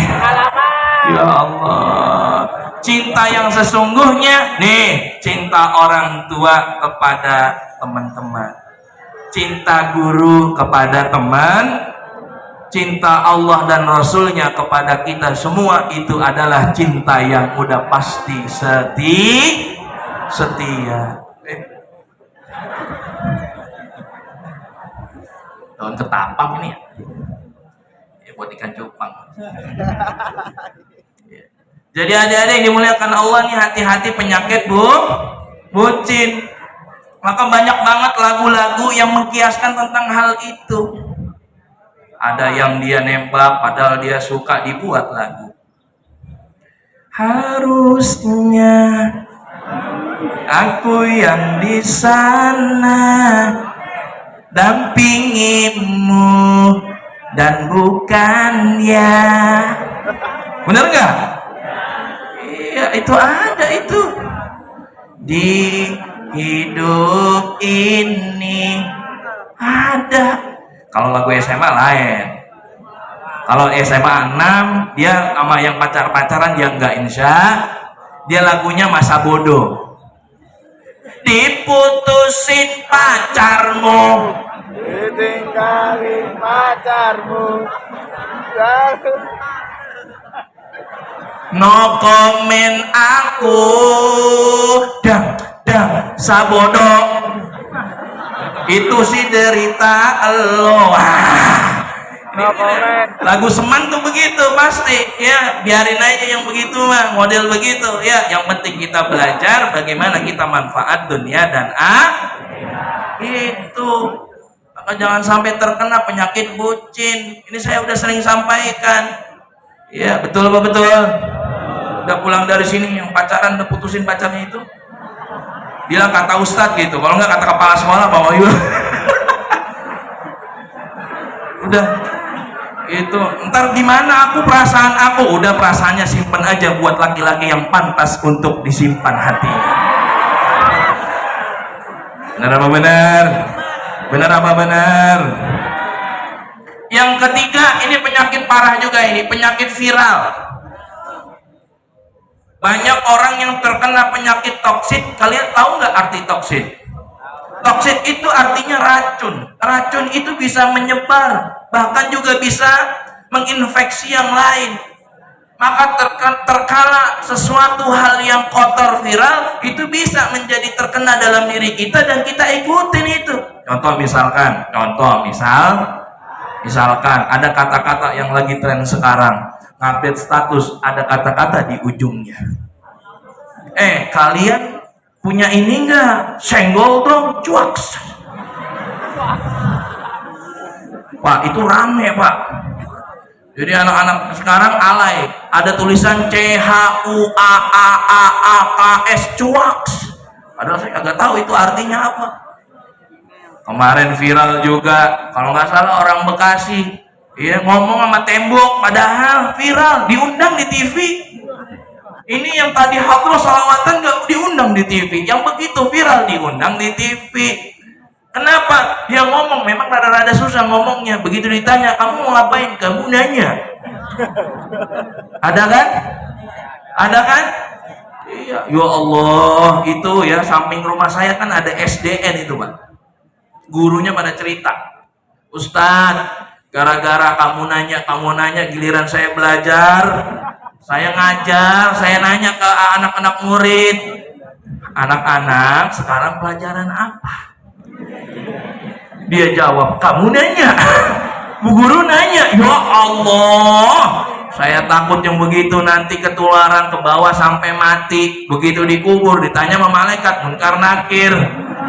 Ya Allah. Cinta yang sesungguhnya nih, cinta orang tua kepada teman-teman, cinta guru kepada teman, cinta Allah dan Rasulnya kepada kita semua, itu adalah cinta yang udah pasti setia. Daun ketapang ini ya buat ikan cupang. Jadi adik-adik yang dimuliakan Allah nih, hati-hati penyakit bucin. Maka banyak banget lagu-lagu yang mengkiaskan tentang hal itu. Ada yang dia nembak padahal dia suka, dibuat lagu. Harusnya aku yang di sana dampingimu dan bukan ya. Bener nggak? Iya, itu ada itu. Di hidup ini ada. Kalau lagu SMA lain. Kalau SMA 6 dia sama yang pacaran dia enggak insya. Dia lagunya masa bodoh. Diputusin pacarmu, ditinggalin pacarmu, no komen aku, dang sabodo. Itu sih derita elo. Lagu Seman tuh begitu pasti ya, biarin aja yang begitu mah, model begitu ya. Yang penting kita belajar bagaimana kita manfaat dunia dan itu. Maka jangan sampai terkena penyakit bucin. Ini saya udah sering sampaikan ya. Betul apa betul? Udah pulang dari sini yang pacaran udah putusin pacarnya itu, bilang kata ustadz gitu, kalau nggak kata kepala sekolah bawa yuk. Udah itu ntar gimana aku, perasaan aku udah, perasaannya simpen aja buat laki-laki yang pantas untuk disimpan hatinya. Benar apa benar? Benar apa benar? Yang ketiga, ini penyakit parah juga, ini penyakit viral. Banyak orang yang terkena penyakit toksit. Kalian tahu nggak arti toksit? Toksit itu artinya racun. Racun itu bisa menyebar, bahkan juga bisa menginfeksi yang lain. Maka terkala sesuatu hal yang kotor viral itu bisa menjadi terkena dalam diri kita dan kita ikutin itu. Misalkan ada kata-kata yang lagi tren sekarang, update status ada kata-kata di ujungnya. Kalian punya ini enggak? Senggol dong, cuaks. Pak, itu rame Pak. Jadi anak-anak sekarang alay. Ada tulisan CHUAAAAKS, cuaks. Padahal saya nggak tahu itu artinya apa. Kemarin viral juga, kalau nggak salah orang Bekasi, ya ngomong sama tembok, padahal viral, diundang di TV. Ini yang tadi hadroh salawatan nggak diundang di TV, yang begitu viral diundang di TV. Kenapa? Dia ngomong, memang rada-rada susah ngomongnya. Begitu ditanya, kamu mau ngapain? Kamu nanya. Ada kan? Ada kan? Iya, ya Allah, itu ya samping rumah saya kan ada SDN itu, Pak. Gurunya pada cerita, Ustadz, gara-gara kamu nanya, giliran saya belajar, saya ngajar, saya nanya ke anak-anak murid, anak-anak sekarang pelajaran apa? Dia jawab, kamu nanya. Bu guru nanya, ya Allah, saya takut yang begitu nanti ketularan ke bawah sampai mati. Begitu dikubur ditanya sama malaikat, Munkar Nakir,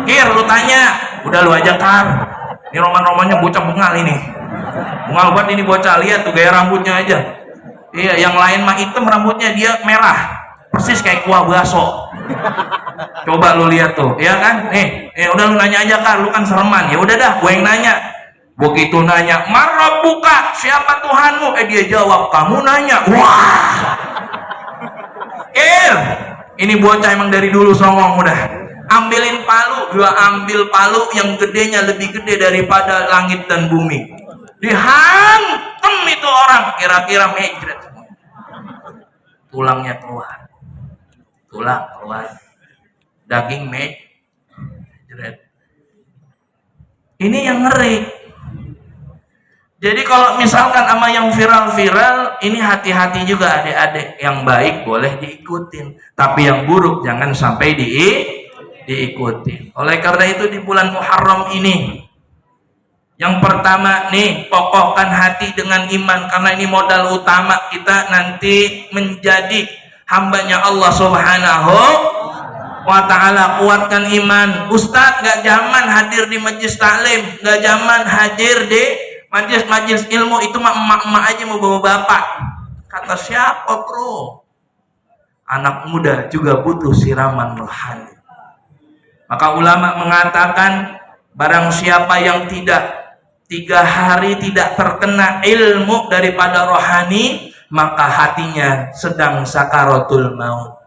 Kir lu tanya, udah lu aja Kar. Ini roman-romannya bocah bengal ini. Bengal banget ini bocah, lihat tuh gaya rambutnya aja. Iya, yang lain mah hitam rambutnya, dia merah, persis kayak kuah bakso. Coba lu lihat tuh, ya kan? Udah lu nanya aja Kar, lu kan sereman. Ya udah dah, gue yang nanya. Begitu nanya, "Marabbuka?" Siapa Tuhanmu? Dia jawab, "Kamu nanya." Wah. Ini bocah emang dari dulu songong udah. Ambilin palu, gua ambil palu yang gedenya lebih gede daripada langit dan bumi. Dihantem itu orang, kira-kira mejret. Tulangnya keluar. Tulang keluar. Daging mejret. Ini yang ngeri. Jadi kalau misalkan sama yang viral-viral, ini hati-hati juga adik-adik. Yang baik boleh diikutin, tapi yang buruk jangan sampai diikuti. Oleh karena itu di bulan Muharram ini, yang pertama nih, kokohkan hati dengan iman, karena ini modal utama kita nanti menjadi hambanya Allah Subhanahu wa ta'ala. Kuatkan iman. Ustadz gak zaman hadir di majlis taklim, gak zaman hadir di majelis ilmu, itu mah emak-emak aja mau bawa bapak. Kata siapa bro? Anak muda juga butuh siraman rohani. Maka ulama mengatakan, barang siapa yang tidak 3 hari tidak terkena ilmu daripada rohani, maka hatinya sedang sakaratul maut.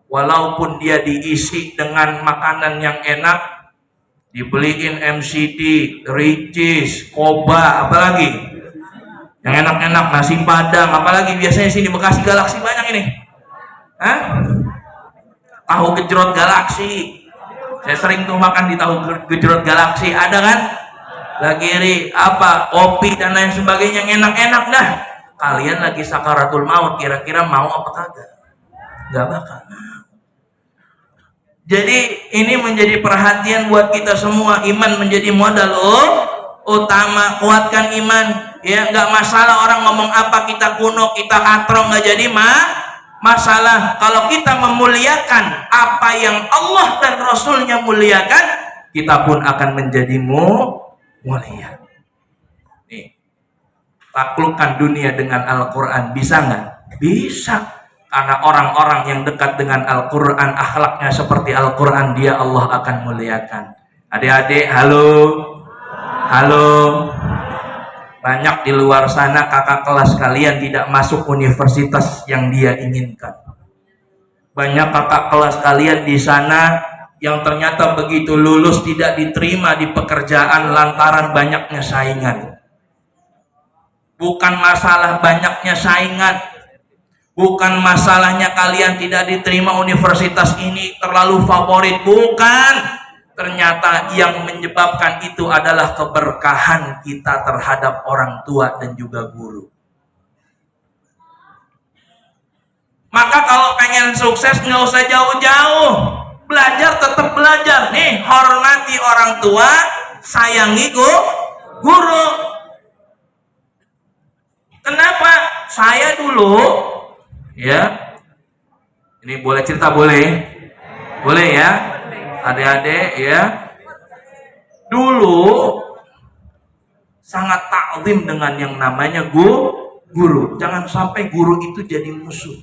Walaupun dia diisi dengan makanan yang enak, dibeliin MCD, Ricis, Koba, apalagi yang enak-enak, nasi padang, apalagi biasanya sini Bekasi Galaksi banyak ini. Tahu gejrot Galaksi, saya sering tuh makan di tahu gejrot Galaksi, ada kan? Lagi apa, kopi dan lain sebagainya yang enak-enak dah. Kalian lagi sakaratul maut, kira-kira mau apa kagak? Gak bakal. Jadi ini menjadi perhatian buat kita semua. Iman menjadi modal utama. Kuatkan iman. Ya, nggak masalah orang ngomong apa, kita kuno, kita katro, nggak jadi masalah. Kalau kita memuliakan apa yang Allah dan Rasulnya muliakan, kita pun akan menjadi mulia. Nih, taklukkan dunia dengan Al-Quran, bisa nggak? Bisa. Karena orang-orang yang dekat dengan Al-Quran, akhlaknya seperti Al-Quran, dia Allah akan muliakan. Adik-adik, halo. Banyak di luar sana kakak kelas kalian tidak masuk universitas yang dia inginkan. Banyak kakak kelas kalian di sana yang ternyata begitu lulus tidak diterima di pekerjaan lantaran banyaknya saingan. Bukan masalah banyaknya saingan. Bukan masalahnya kalian tidak diterima universitas ini terlalu favorit, bukan. Ternyata yang menyebabkan itu adalah keberkahan kita terhadap orang tua dan juga guru. Maka kalau pengen sukses nggak usah jauh-jauh, belajar tetap belajar. Nih, hormati orang tua, sayangi guru. Kenapa? Saya dulu, ya, ini boleh cerita, boleh ya, adik-adik ya. Dulu sangat takzim dengan yang namanya guru. Jangan sampai guru itu jadi musuh.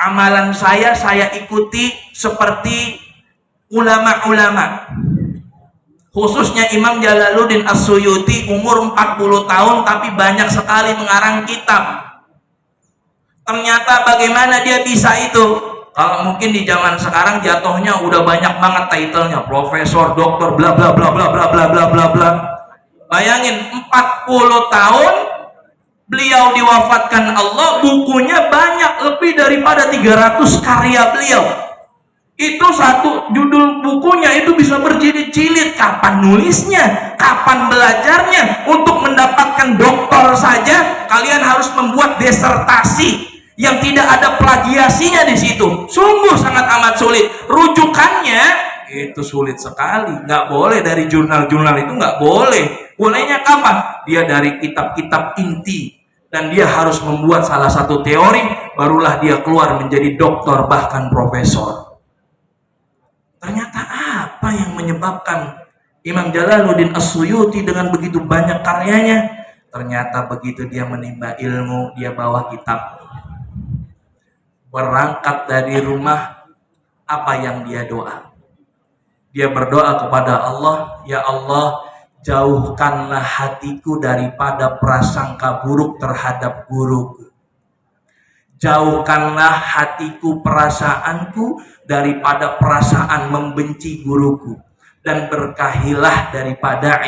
Amalan saya ikuti seperti ulama-ulama, khususnya Imam Jalaluddin As-Suyuti, umur 40 tahun tapi banyak sekali mengarang kitab. Ternyata bagaimana dia bisa itu? Kalau mungkin di zaman sekarang jatuhnya udah banyak banget titlenya, profesor, doktor, bla bla bla bla bla bla bla bla bla. Bayangin 40 tahun Beliau diwafatkan Allah, bukunya banyak, lebih daripada 300 karya beliau. Itu satu judul bukunya itu bisa berjilid-jilid. Kapan nulisnya, kapan belajarnya? Untuk mendapatkan doktor saja kalian harus membuat disertasi yang tidak ada plagiasinya di situ. Sungguh sangat amat sulit. Rujukannya itu sulit sekali. Nggak boleh dari jurnal-jurnal itu, nggak boleh. Bolehnya kapan? Dia dari kitab-kitab inti. Dan dia harus membuat salah satu teori, barulah dia keluar menjadi doktor bahkan profesor. Ternyata apa yang menyebabkan Imam Jalaluddin As-Suyuti dengan begitu banyak karyanya? Ternyata begitu dia menimba ilmu, dia bawa kitab. Berangkat dari rumah, apa yang dia doa? Dia berdoa kepada Allah, ya Allah, jauhkanlah hatiku daripada prasangka buruk terhadap guruku. Jauhkanlah hatiku, perasaanku daripada perasaan membenci guruku. Dan berkahilah daripada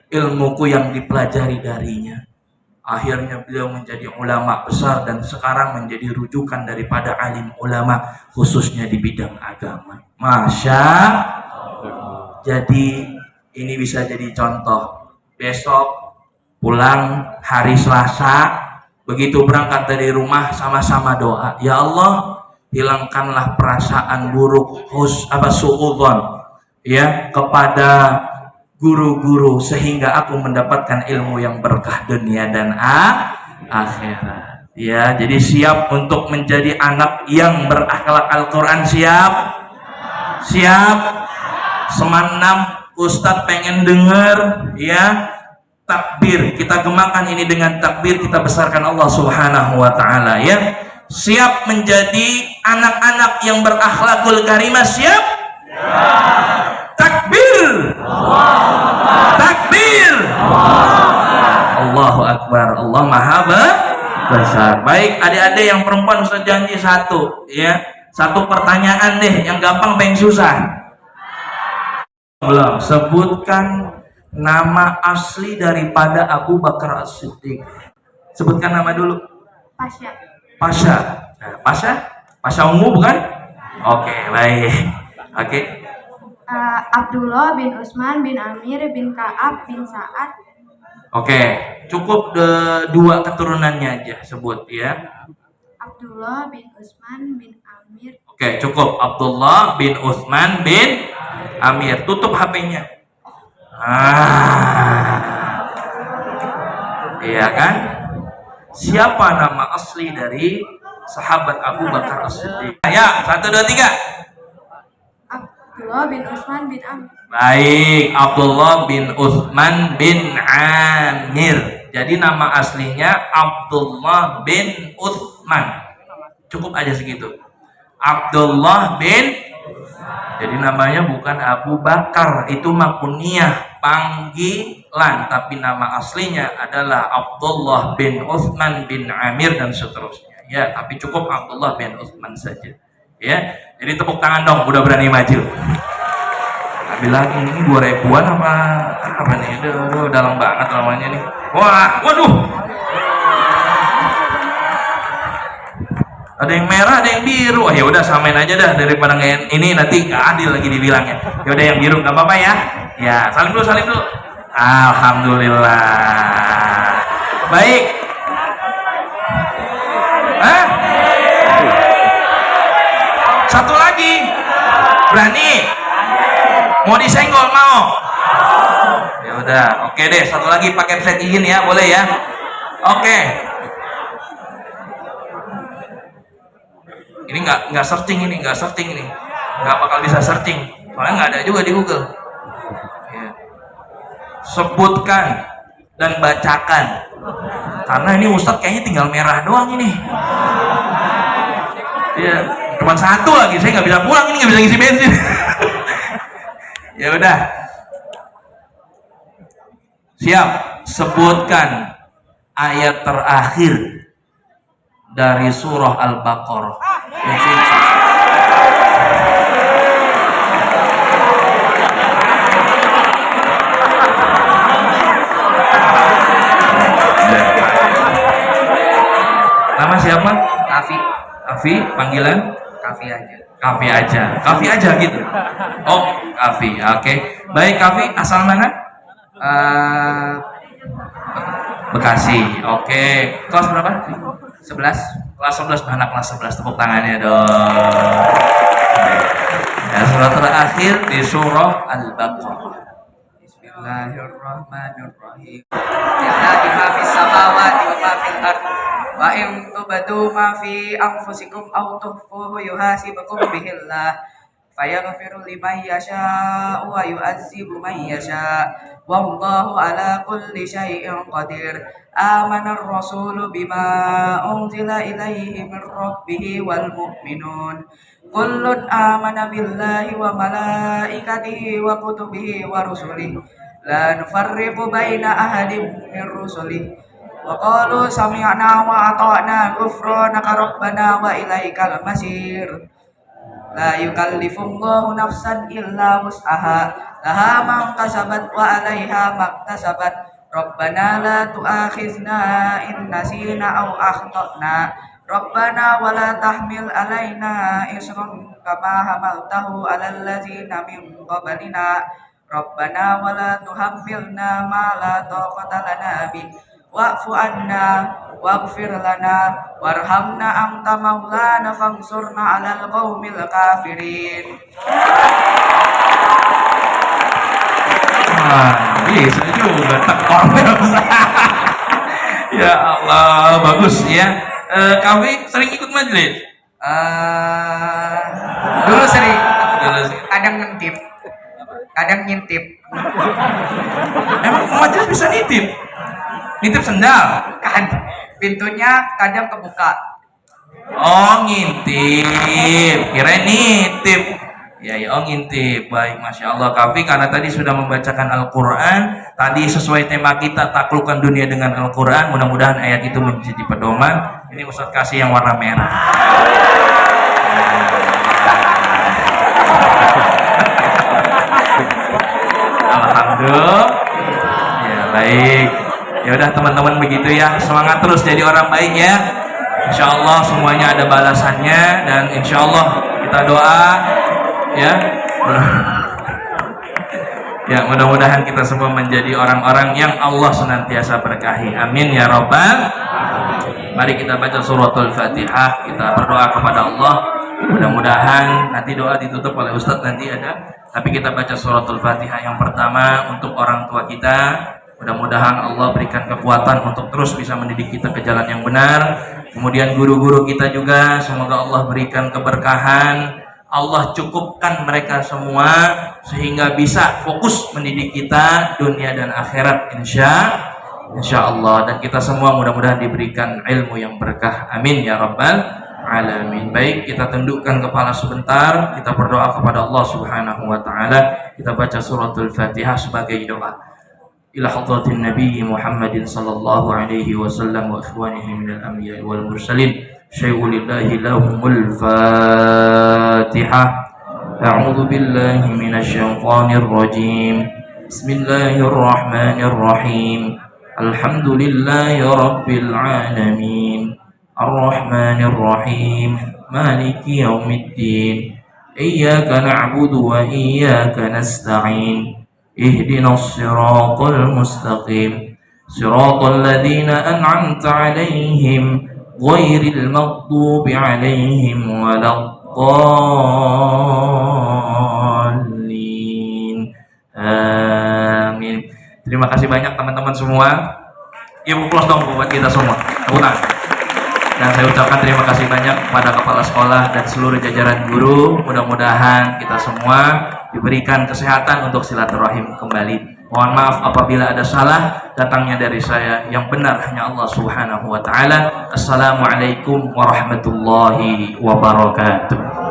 ilmuku yang dipelajari darinya. Akhirnya beliau menjadi ulama besar dan sekarang menjadi rujukan daripada alim ulama khususnya di bidang agama. Masya Allah. Jadi ini bisa jadi contoh. Besok pulang hari Selasa, begitu berangkat dari rumah sama-sama doa. Ya Allah, hilangkanlah perasaan buruk suudzon ya kepada guru-guru sehingga aku mendapatkan ilmu yang berkah dunia dan akhirat. Ya, jadi siap untuk menjadi anak yang berakhlak Al-Qur'an, siap? Siap? Semanam Ustadz pengen dengar ya takbir, kita gemakan ini dengan takbir, kita besarkan Allah Subhanahu wa taala ya. Siap menjadi anak-anak yang berakhlakul karimah, siap? Ya. Takbir. Takbir. Allahu Akbar. Allah Maha besar. Baik, adik-adik yang perempuan Ustaz janji satu ya. Satu pertanyaan deh yang gampang pengen susah. Belum, sebutkan nama asli daripada Abu Bakar As-Siddiq. Sebutkan nama dulu. Pasha. Pasha. Nah, Pasha? Pasha ungu bukan? Oke, baik. Oke. Abdullah bin Utsman bin Amir bin Ka'ab bin Sa'ad. Oke, cukup dua keturunannya aja sebut ya. Abdullah bin Utsman bin Amir. Oke, cukup. Abdullah bin Utsman bin Amir. Tutup HP-nya. Iya kan? Siapa nama asli dari sahabat Abu Bakar As-Siddiq? Ya, 1, 2, 3. Abdullah bin Utsman bin Amir. Baik, Abdullah bin Utsman bin Amir. Jadi nama aslinya Abdullah bin Utsman. Cukup aja segitu. Abdullah bin, jadi namanya bukan Abu Bakar, itu makuniyah, panggilan, tapi nama aslinya adalah Abdullah bin Utsman bin Amir dan seterusnya. Ya, tapi cukup Abdullah bin Utsman saja. Ya, jadi tepuk tangan dong, udah berani maju. Ambil lagi ini 2000-an apa nih? Aduh, dalam banget namanya nih. Wah, waduh. Ada yang merah, ada yang biru. Ya udah samain aja dah daripada ini nanti nggak adil lagi dibilangnya. Ya udah yang biru nggak apa-apa ya. Ya, salim dulu, salim dulu. Alhamdulillah. Baik. Hah? Satu lagi. Berani? Mau disenggol mau? Ya udah, oke deh. Satu lagi pakai set izin ya, boleh ya? Oke. Ini nggak searching ini, nggak bakal bisa searching, soalnya nggak ada juga di Google. Ya. Sebutkan dan bacakan, karena ini Ustadz kayaknya tinggal merah doang ini. Ya, cuma satu lagi, saya nggak bisa pulang ini, nggak bisa ngisi bensin. Ya udah, siap. Sebutkan ayat terakhir dari surah Al-Baqarah. siapa? Kafi. Kafi, panggilan? Kafi aja. Kafi aja. Kafi aja gitu. Oh, Kafi. Oke. Baik, Kafi, asal mana? Bekasi. Oke. Kelas berapa? 11. Kelas 11, anak kelas 11. Tepuk tangannya dong. Ya, surat terakhir di surah Al-Baqarah. Bismillahirrahmanirrahim. Lillahi ma fis samawati wa ma fil ard. Wa in tubadu ma fi anfusikum aw tukhfuhu yuhasibukum bihillah. Fayaghfiru liman yasha'u wa yu'adzibu man yasha'. Wallahu ala kulli syai'in qadir. Amana ar-rasulu bima unzila ilaihi min rabbih wal mu'minun. Kullun amana billahi wa malaikatihi wa kutubihi wa rusulihi la nufarriqu baina ahadin min rusulihi wa qalu sami'na wa ata'na ghufranaka rabbana wa ilaikal masir. La yukallifullahu nafsan illa wus'aha laha ma kasabat wa 'alaiha ma iktasabat. Rabbana la tu'akhizna in nasina aw akhtana. Rabbana wa la tahmil 'alaina isran kama hamaltahu 'alal ladzina min qablina. Rabbana wa la tuhammilna ma la taqata lana bih. Wa'fu 'anna waghfir lana warhamna anta maulana fansurna 'alal qaumil kafirin. Bisa juga tekor. Ya Allah, bagus ya. Kafi sering ikut majelis? Dulu sering, Dulu sih. kadang ngintip, kadang ngintip. Emang majelis bisa nitip? Nitip sendal? Kan pintunya kadang kebuka. Oh, ngintip. Kirain nitip. Ya, oh ngintip. Baik, Masya Allah. Kafi, karena tadi sudah membacakan Al-Quran, tadi sesuai tema kita, taklukkan dunia dengan Al-Quran. Mudah-mudahan ayat itu menjadi pedoman. Ini Ustadz kasih yang warna merah. Alhamdulillah. Ya, baik. Ya udah teman-teman, begitu ya. Semangat terus jadi orang baik ya. Insya Allah semuanya ada balasannya, dan insya Allah kita doa ya. Ya, mudah-mudahan kita semua menjadi orang-orang yang Allah senantiasa berkahi. Amin ya Rabbal. Mari kita baca suratul Fatihah, kita berdoa kepada Allah. Mudah-mudahan nanti doa ditutup oleh Ustadz, nanti ada. Tapi kita baca suratul Fatihah yang pertama untuk orang tua kita. Mudah-mudahan Allah berikan kekuatan untuk terus bisa mendidik kita ke jalan yang benar. Kemudian guru-guru kita juga, semoga Allah berikan keberkahan. Allah cukupkan mereka semua sehingga bisa fokus mendidik kita dunia dan akhirat, insya Allah. Dan kita semua mudah-mudahan diberikan ilmu yang berkah. Amin ya Rabbal alamin. Baik, kita tundukkan kepala sebentar, kita berdoa kepada Allah Subhanahu wa taala. Kita baca suratul Fatihah sebagai doa. Ila hadratin Nabi Muhammadin sallallahu alaihi wasallam wa ikhwanihi minal anbiya'i wal mursalin. Syai'u lillahi lahumul Fatihah. A'udzu billahi minasy syaithanir rajim. Bismillahirrahmanirrahim. Alhamdulillahi rabbil alamin. Ar-Rahmanir Rahim. Maliki yaumiddin. Iyyaka na'budu wa iyyaka nasta'in. Ihdinas siratal mustaqim. Siratal ladzina an'amta 'alaihim ghairil maghdubi 'alaihim waladdallin. Amin. Terima kasih banyak teman-teman semua. Ibu close dong buat kita semua. Ulang. Dan saya ucapkan terima kasih banyak kepada kepala sekolah dan seluruh jajaran guru. Mudah-mudahan kita semua diberikan kesehatan untuk silaturahim kembali. Mohon maaf apabila ada salah datangnya dari saya, yang benar hanya Allah Subhanahu wa taala. Assalamualaikum warahmatullahi wabarakatuh.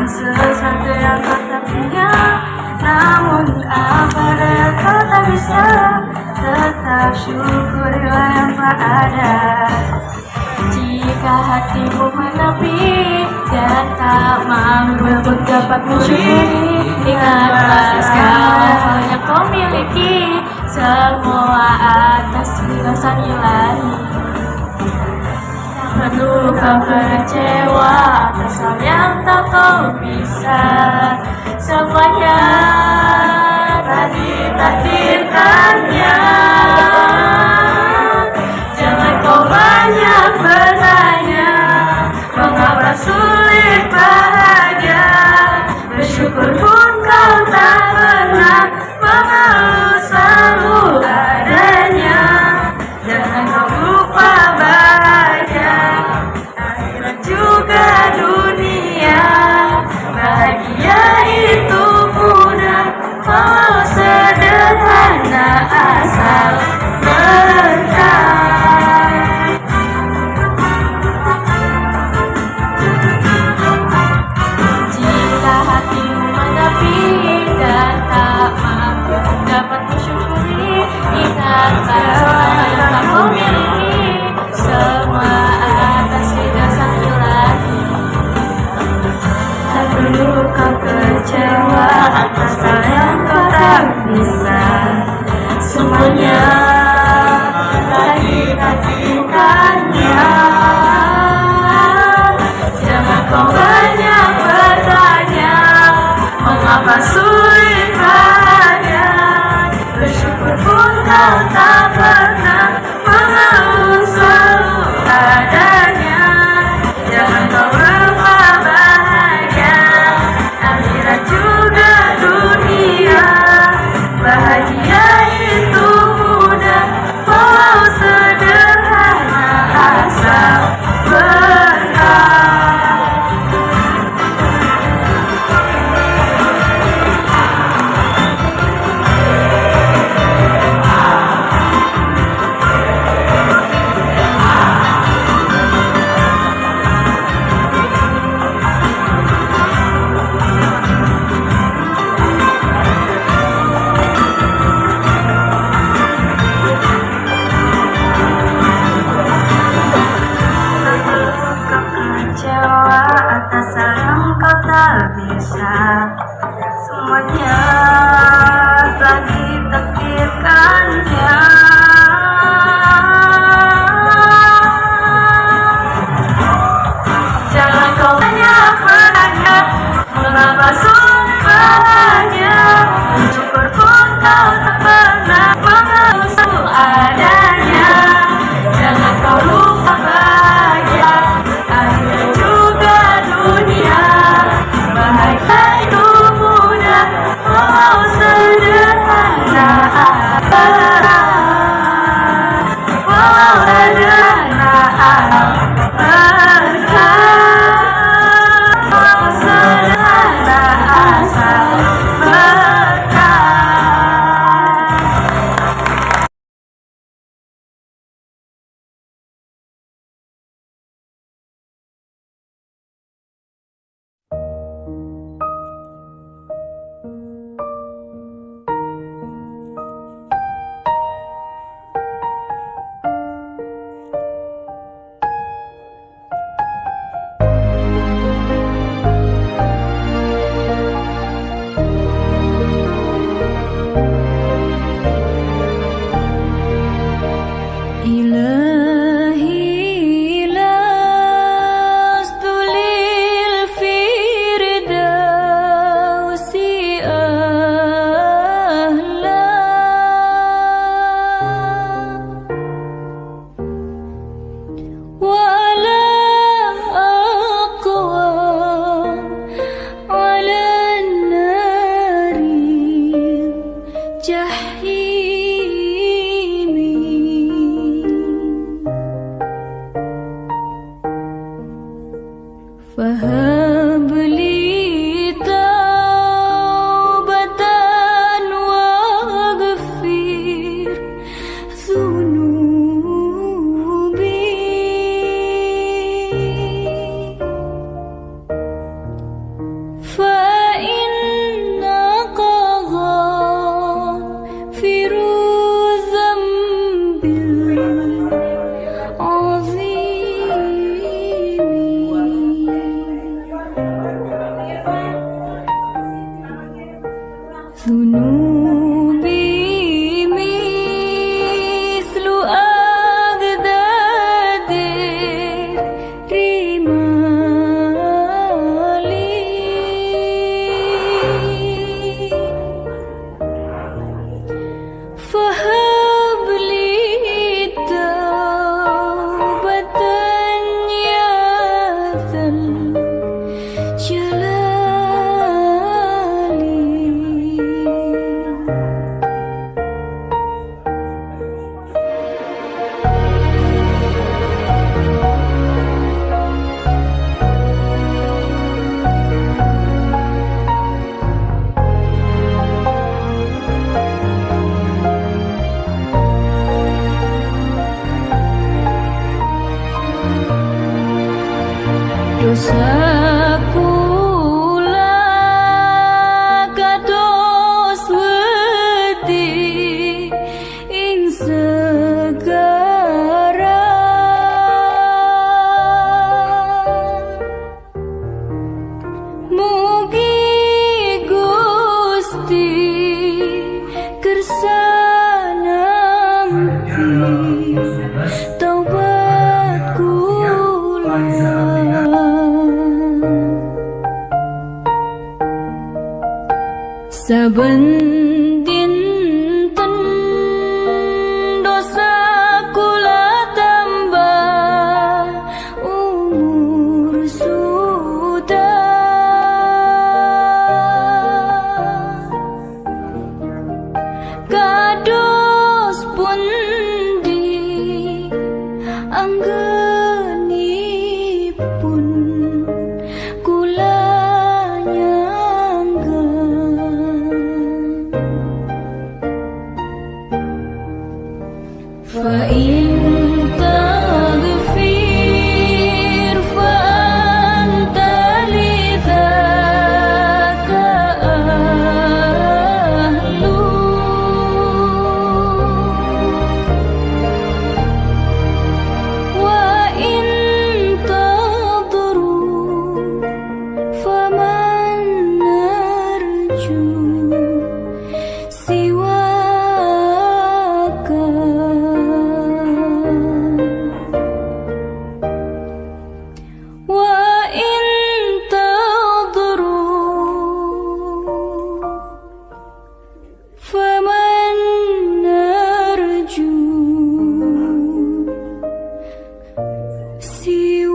Sesuatu yang tak punya, namun apa dan kau tak bisa, tetap syukurilah yang tak ada. Jika hatimu menepi dan tak mampu untuk dapat mensyukuri, ingatlah segala yang kau miliki, semua atas belasan ilahi. Tak perlu kau kecewa atas hal yang tak kau bisa, semuanya tadi takdirkannya. Jangan kau banyak bertanya, mengapa sulit bahagia. Bersyukur pun kau tak pernah, mengeluh selalu adanya. Jangan kau lupa bahagia, akhirat juga dunia. Bahagia itu mudah kalau sederhana asal berkah. Jika hatimu menepi dan tak mampu dapat mensyukuri, ingatlah segala yang kau miliki, semua atas belasan ilahi. Tak perlu kau kecewa atas hal yang kau tak bisa, semuanya takdirkannya. Jangan kau banyak bertanya, mengapa sulit bahagia. Bersyukur pun kau tak pernah, mengeluh selalu adanya. Jangan kau lupa bahagia, akhirat juga dunia. Bahagia itu mudah walau sederhana asal berkah. ذنوبي مثل أغداد الرمال فهب لي توبة يا ذا الجلال. Dosaku kados wedi ing segara mugi Gusti kersa nampi taubat kula. Saben dinten dosa kula tambah umur sudah kados pundi anggenipun kula nyangga. فإن تغفر فأنت لذاك أهل وإن تضروا فمن نرجو سواك. وإن تضروا فمن نرجو سواك.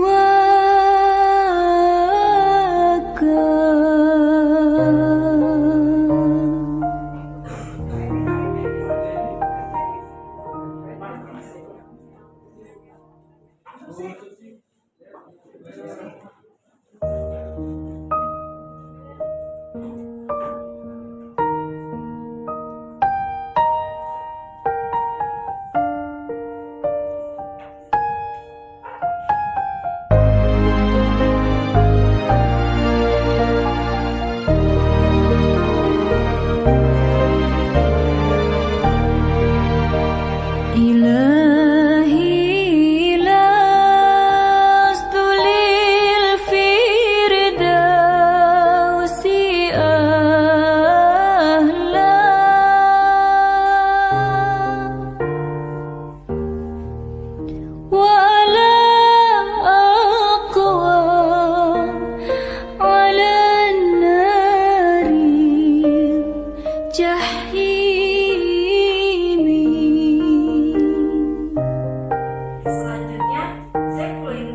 إلهي لست للفردوس أهلا ولا أقوى على النار الجحيم. Selanjutnya sequel